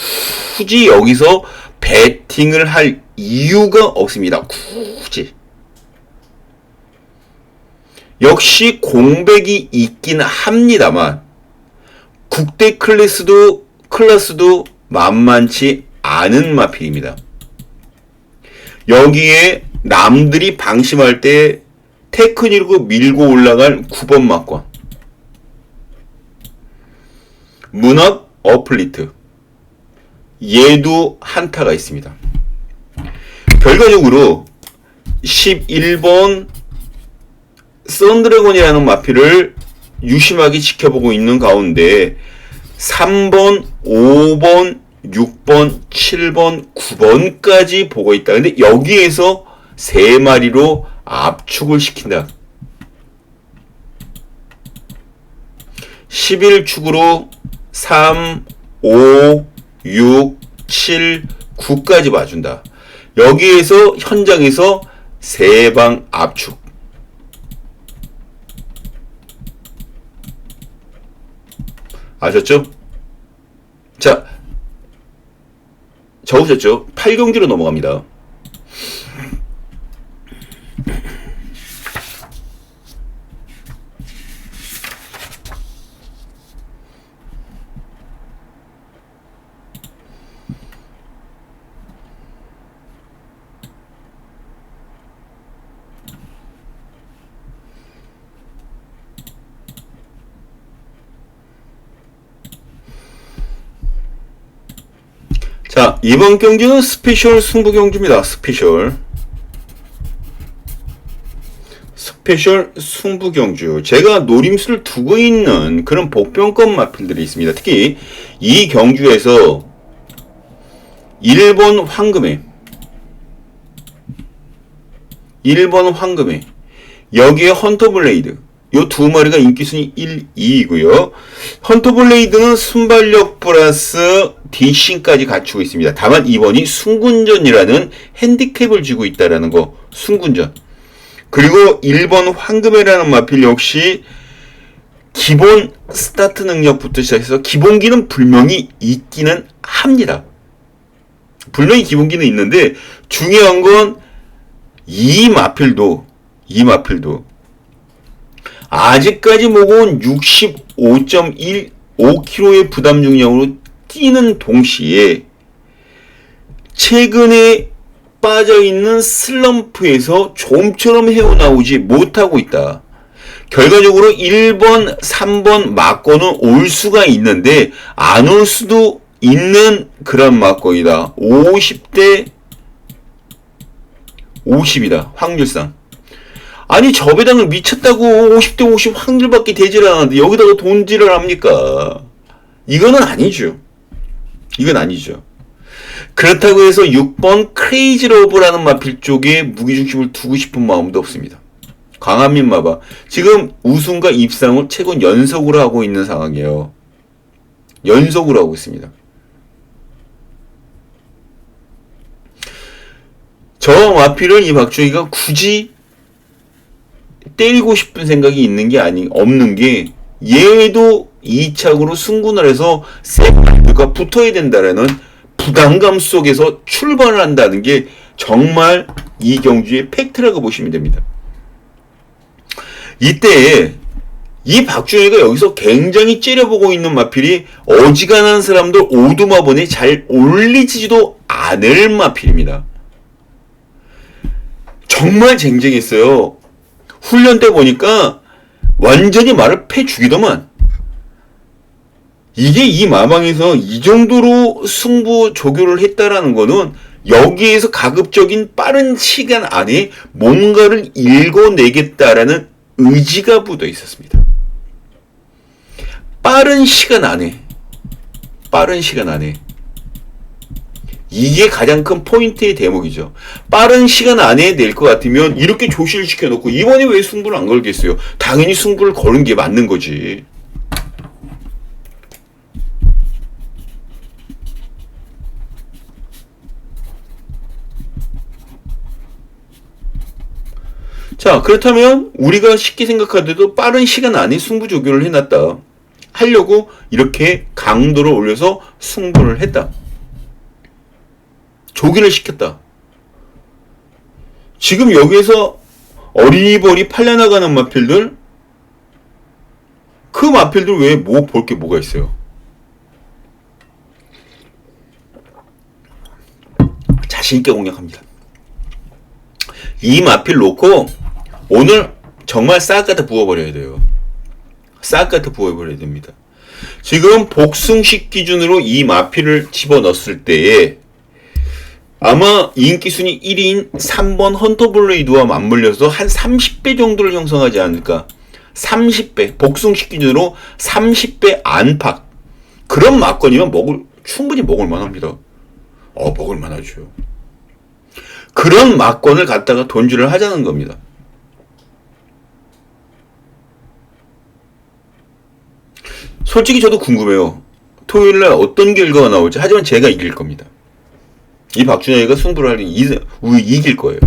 굳이 여기서 배팅을 할 이유가 없습니다. 굳이. 역시 공백이 있긴 합니다만 국대 클래스도 만만치 않은 마필입니다. 여기에 남들이 방심할 때 테크닉으로 밀고 올라갈 9번 막권 문학 어플리트 얘도 한타가 있습니다. 결과적으로 11번 썬드래곤이라는 마필을 유심하게 지켜보고 있는 가운데 3번, 5번, 6번, 7번, 9번까지 보고 있다. 근데 여기에서 3마리로 압축을 시킨다. 11축으로 3, 5, 6, 7, 9까지 봐준다. 여기에서 현장에서 3방 압축. 아셨죠? 자, 적으셨죠? 8경기로 넘어갑니다. 자, 이번 경기는 스페셜 승부 경기입니다. 스페셜 승부 경주. 제가 노림수를 두고 있는 그런 복병권 마필들이 있습니다. 특히 이 경주에서 1번 황금에 여기에 헌터블레이드 요 두 마리가 인기순위 1, 2이고요. 헌터블레이드는 순발력 플러스 뒷신까지 갖추고 있습니다. 다만 2번이 순군전이라는 핸디캡을 쥐고 있다라는 거. 순군전. 그리고 1번 황금회라는 마필 역시 기본 스타트 능력부터 시작해서 기본기는 분명히 있기는 합니다. 분명히 기본기는 있는데 중요한 건 이 마필도 아직까지 먹어온 65.15kg의 부담 중량으로 뛰는 동시에 최근에 빠져있는 슬럼프에서 좀처럼 헤어나오지 못하고 있다. 결과적으로 1번, 3번 막고는 올 수가 있는데 안 올 수도 있는 그런 막공이다. 50대 50이다. 확률상. 아니 저 배당을 미쳤다고 50대 50 확률밖에 되질 않았는데 여기다가 돈질을 합니까? 이거는 아니죠. 이건 아니죠. 그렇다고 해서 6번 크레이지 러브라는 마필 쪽에 무기중심을 두고 싶은 마음도 없습니다. 광한민 마바 지금 우승과 입상을 최근 연속으로 하고 있는 상황이에요. 연속으로 하고 있습니다. 저 마필을 이 박종희가 굳이 때리고 싶은 생각이 있는 게 없는 게 얘도 2착으로 승군을 해서 세파가 붙어야 된다라는 부담감 속에서 출발을 한다는 게 정말 이 경주의 팩트라고 보시면 됩니다. 이때 이 박준희가 여기서 굉장히 째려보고 있는 마필이 어지간한 사람들 오두마번에 잘 올리지도 않을 마필입니다. 정말 쟁쟁했어요. 훈련 때 보니까 완전히 말을 패 죽이더만. 이게 이 마방에서 이 정도로 승부 조교를 했다라는 거는 여기에서 가급적인 빠른 시간 안에 뭔가를 읽어내겠다라는 의지가 묻어 있었습니다. 빠른 시간 안에 이게 가장 큰 포인트의 대목이죠. 빠른 시간 안에 낼 것 같으면 이렇게 조시를 시켜놓고 이번에 왜 승부를 안 걸겠어요? 당연히 승부를 거는 게 맞는 거지. 자, 그렇다면 우리가 쉽게 생각하더라도 빠른 시간 안에 승부 조교를 해놨다. 하려고 이렇게 강도를 올려서 승부를 했다. 조기를 시켰다. 지금 여기에서 어리버리 팔려나가는 마필들, 그 마필들 외에 볼 게 뭐가 있어요? 자신있게 공략합니다. 이 마필 놓고 오늘 정말 싹 갖다 부어버려야 돼요. 싹 갖다 부어버려야 됩니다. 지금 복숭식 기준으로 이 마필을 집어넣었을 때에 아마 인기순위 1위인 3번 헌터블레이드와 맞물려서 한 30배 정도를 형성하지 않을까. 30배, 복숭식 기준으로 30배 안팎. 그런 막건이면 충분히 먹을 만합니다. 먹을 만하죠. 그런 막건을 갖다가 돈주를 하자는 겁니다. 솔직히 저도 궁금해요. 토요일날 어떤 결과가 나올지. 하지만 제가 이길 겁니다. 이 박준영이가 승부를 하려니 이길 거예요.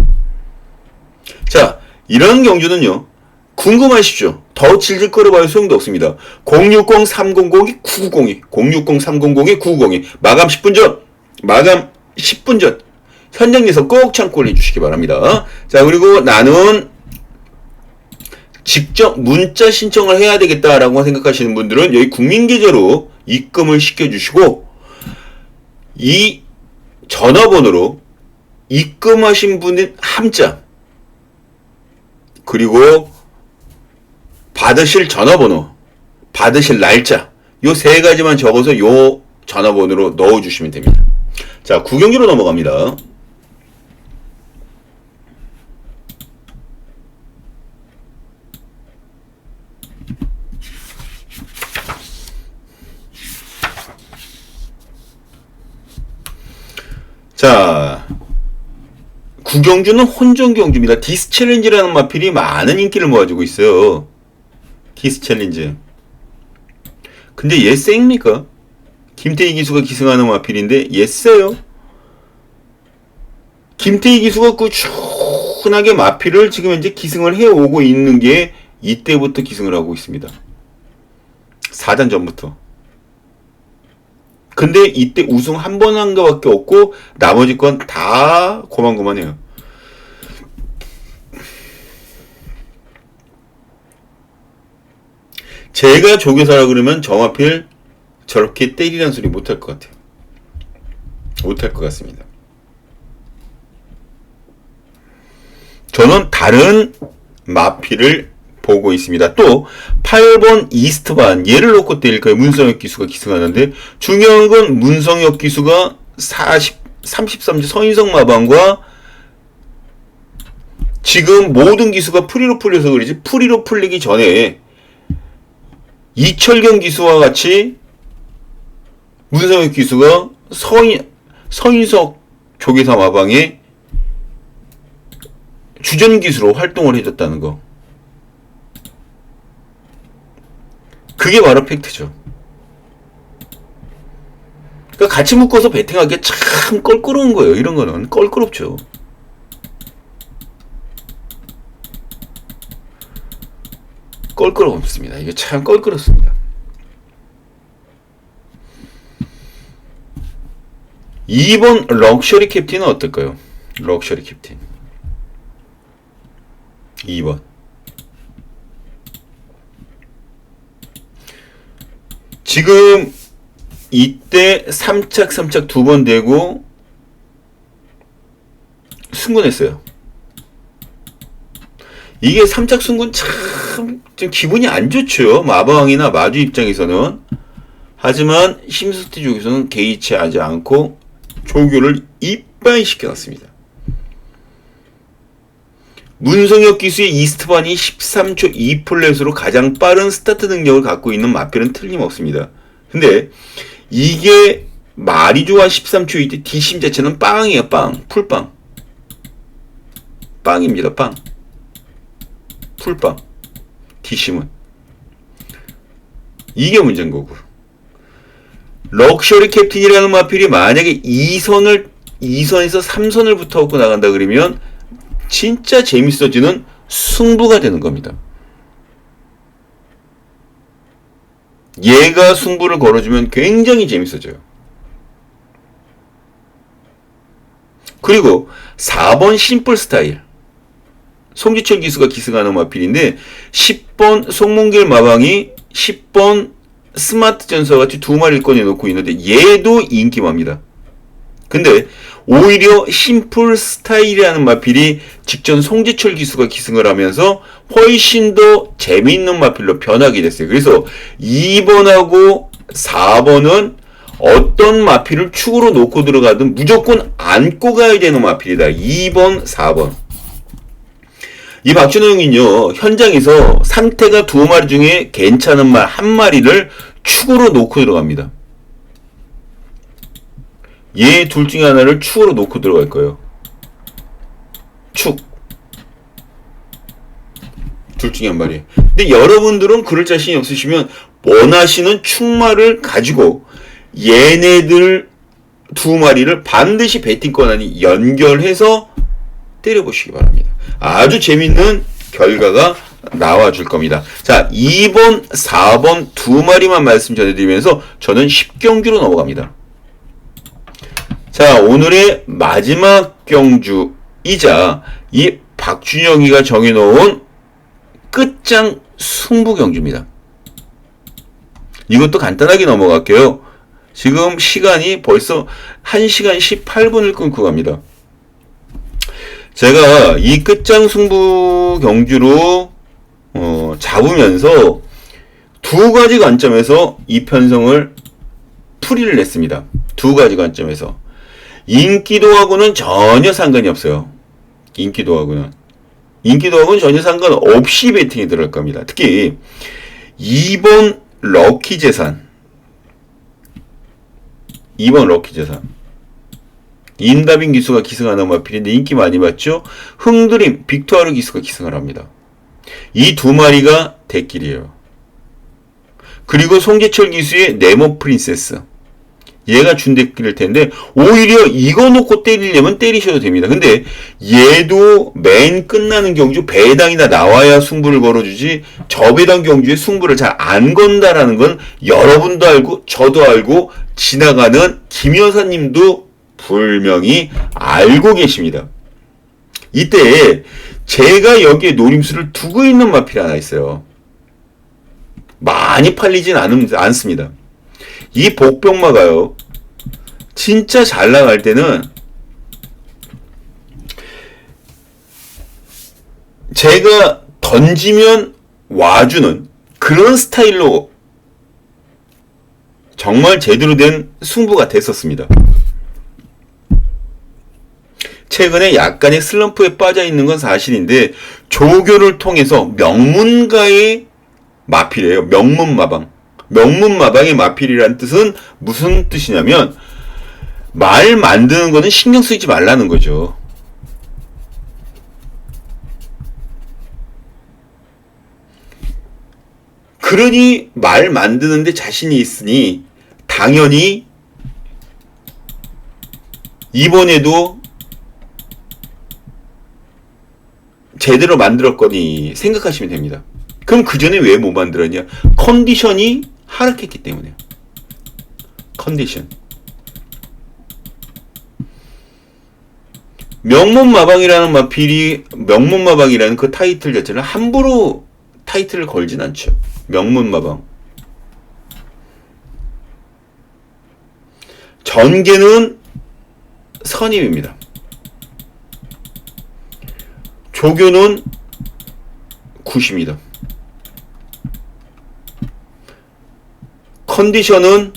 자, 이런 경주는요. 궁금하시죠? 더 질질 끌어봐야 소용도 없습니다. 060-300-9902 060-300-9902 마감 10분 전, 마감 10분 전 현장 예선 꼭 참고를 해주시기 바랍니다. 자, 그리고 나는 직접 문자 신청을 해야 되겠다라고 생각하시는 분들은 여기 국민계좌로 입금을 시켜주시고 이 전화번호로 입금하신 분의 함자 그리고 받으실 전화번호, 받으실 날짜 요 세 가지만 적어서 요 전화번호로 넣어주시면 됩니다. 자, 구경주로 넘어갑니다. 자, 구경주는 혼전 경주입니다. 디스 챌린지라는 마필이 많은 인기를 모아주고 있어요. 디스 챌린지. 근데 얘 쌩입니까? 김태희 기수가 기승하는 마필인데 얘 쎄요. 김태희 기수가 꾸준하게 마필을 지금 현재 기승을 해오고 있는 게 이때부터 기승을 하고 있습니다. 4단 전부터. 근데 이때 우승 한 번 한 거밖에 없고 나머지 건 다 고만고만해요. 제가 조교사라 그러면 저 마필 저렇게 때리란 소리 못할 것 같아요. 못할 것 같습니다. 저는 다른 마필을 보고 있습니다. 또 8번 이스트반 얘를 놓고 때릴까요? 문성혁 기수가 기승하는데 중요한 건 문성혁 기수가 33주 서인성 마방과 지금 모든 기수가 프리로 풀려서 그러지 프리로 풀리기 전에 이철경 기수와 같이 문성혁 기수가 서인석 조계사 마방의 주전 기수로 활동을 해줬다는 거. 그게 바로 팩트죠. 그러니까 같이 묶어서 배팅하기가 참 껄끄러운 거예요. 이런 거는 껄끄럽죠. 껄끄럽습니다. 이게 참 껄끄럽습니다. 2번 럭셔리 캡틴은 어떨까요? 럭셔리 캡틴 2번 지금 이때 3착 두 번 되고 승군했어요. 이게 3착 승군 참 좀 기분이 안 좋죠. 마방이나 마주 입장에서는. 하지만 심스티 쪽에서는 개의치하지 않고 조교를 이빠이 시켜놨습니다. 문성혁 기수의 이스트반이 13초 2플랫으로 가장 빠른 스타트 능력을 갖고 있는 마필은 틀림없습니다. 근데 이게 마리조와 13초 2때 D심 자체는 빵이에요. 빵. 풀빵. 빵입니다. 빵. 풀빵. D심은. 이게 문제인 거고. 럭셔리 캡틴이라는 마필이 만약에 2선에서 3선을 붙어갖고 나간다 그러면 진짜 재밌어지는 승부가 되는 겁니다. 얘가 승부를 걸어주면 굉장히 재밌어져요. 그리고 4번 심플 스타일. 송지철 기수가 기승하는 마필인데 10번 송문길 마방이 10번 스마트 전사와 같이 두 마리를 꺼내놓고 있는데 얘도 인기마입니다. 근데 오히려 심플 스타일이라는 마필이 직전 송지철 기수가 기승을 하면서 훨씬 더 재미있는 마필로 변하게 됐어요. 그래서 2번하고 4번은 어떤 마필을 축으로 놓고 들어가든 무조건 안고 가야 되는 마필이다. 2번, 4번. 이 박준호형은요, 현장에서 상태가 두 마리 중에 괜찮은 말 한 마리를 축으로 놓고 들어갑니다. 얘 둘 중에 하나를 축으로 놓고 들어갈 거예요. 축. 둘 중에 한 마리. 근데 여러분들은 그럴 자신이 없으시면 원하시는 축말을 가지고 얘네들 두 마리를 반드시 배팅권 안에 연결해서 때려보시기 바랍니다. 아주 재밌는 결과가 나와줄 겁니다. 자, 2번, 4번 두 마리만 말씀 전해드리면서 저는 10경주로 넘어갑니다. 자, 오늘의 마지막 경주이자 이 박준영이가 정해놓은 끝장 승부 경주입니다. 이것도 간단하게 넘어갈게요. 지금 시간이 벌써 1시간 18분을 끊고 갑니다. 제가 이 끝장 승부 경주로 잡으면서 두 가지 관점에서 이 편성을 풀이를 냈습니다. 두 가지 관점에서. 인기도하고는 전혀 상관이 없어요. 인기도하고는 전혀 상관없이 배팅이 들어갈 겁니다. 특히 2번 럭키 재산 임다빈 기수가 기승하는 마필인데 인기 많이 받죠. 흥드림 빅토르 기수가 기승을 합니다. 이 두 마리가 대길이에요. 그리고 송재철 기수의 네모 프린세스 얘가 준대길일 텐데 오히려 이거 놓고 때리려면 때리셔도 됩니다. 근데 얘도 맨 끝나는 경주 배당이나 나와야 승부를 걸어주지 저배당 경주에 승부를 잘 안 건다라는 건 여러분도 알고 저도 알고 지나가는 김 여사님도 분명히 알고 계십니다. 이때 제가 여기에 노림수를 두고 있는 마필이 하나 있어요. 많이 팔리진 않습니다. 이 복병마가요. 진짜 잘 나갈 때는 제가 던지면 와주는 그런 스타일로 정말 제대로 된 승부가 됐었습니다. 최근에 약간의 슬럼프에 빠져 있는 건 사실인데 조교를 통해서 명문가의 마필이에요. 명문마방. 명문마방의 마필이란 뜻은 무슨 뜻이냐면 말 만드는 거는 신경 쓰지 말라는 거죠. 그러니 말 만드는데 자신이 있으니 당연히 이번에도 제대로 만들었거니 생각하시면 됩니다. 그럼 그 전에 왜 못 만들었냐? 컨디션이 하락했기 때문에요. 컨디션. 명문마방이라는 마필이 명문마방이라는 그 타이틀 자체는 함부로 타이틀을 걸진 않죠. 명문마방. 전개는 선임입니다. 조교는 굿입니다. 컨디션은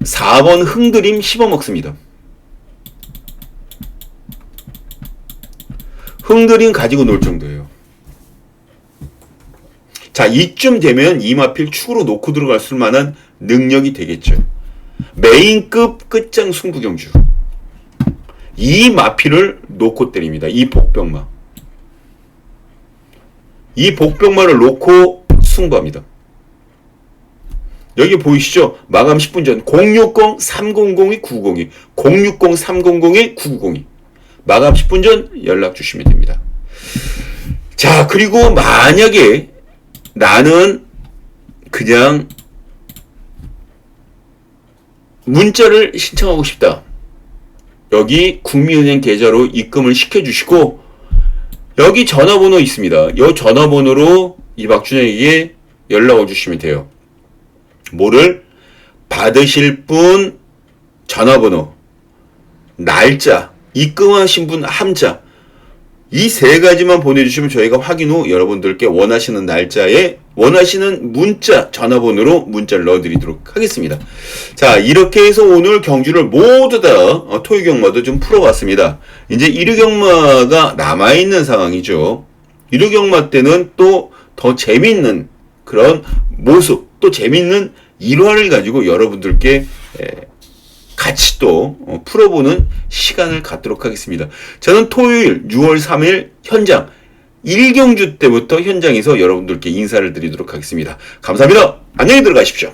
4번 흥드림 씹어먹습니다. 흥드림 가지고 놀 정도예요. 자, 이쯤 되면 이 마필 축으로 놓고 들어갈 만한 능력이 되겠죠. 메인급 끝장 승부경주. 이 마필을 놓고 때립니다. 이 복병마. 이 복병마를 놓고 승부합니다. 여기 보이시죠? 마감 10분 전 060-300-902 060-300-902 마감 10분 전 연락 주시면 됩니다. 자, 그리고 만약에 나는 그냥 문자를 신청하고 싶다. 여기 국민은행 계좌로 입금을 시켜주시고 여기 전화번호 있습니다. 이 전화번호로 이 박준영에게 연락을 주시면 돼요. 뭐를? 받으실 분 전화번호, 날짜, 입금하신 분 함자, 이 세 가지만 보내주시면 저희가 확인 후 여러분들께 원하시는 날짜에 원하시는 문자, 전화번호로 문자를 넣어드리도록 하겠습니다. 자, 이렇게 해서 오늘 경주를 모두 다 토요경마도 좀 풀어봤습니다. 이제 일요경마가 남아있는 상황이죠. 일요경마 때는 또 더 재밌는 그런 모습, 또 재밌는 일화를 가지고 여러분들께 같이 또 풀어보는 시간을 갖도록 하겠습니다. 저는 토요일 6월 3일 현장 1경주 때부터 현장에서 여러분들께 인사를 드리도록 하겠습니다. 감사합니다. 안녕히 들어가십시오.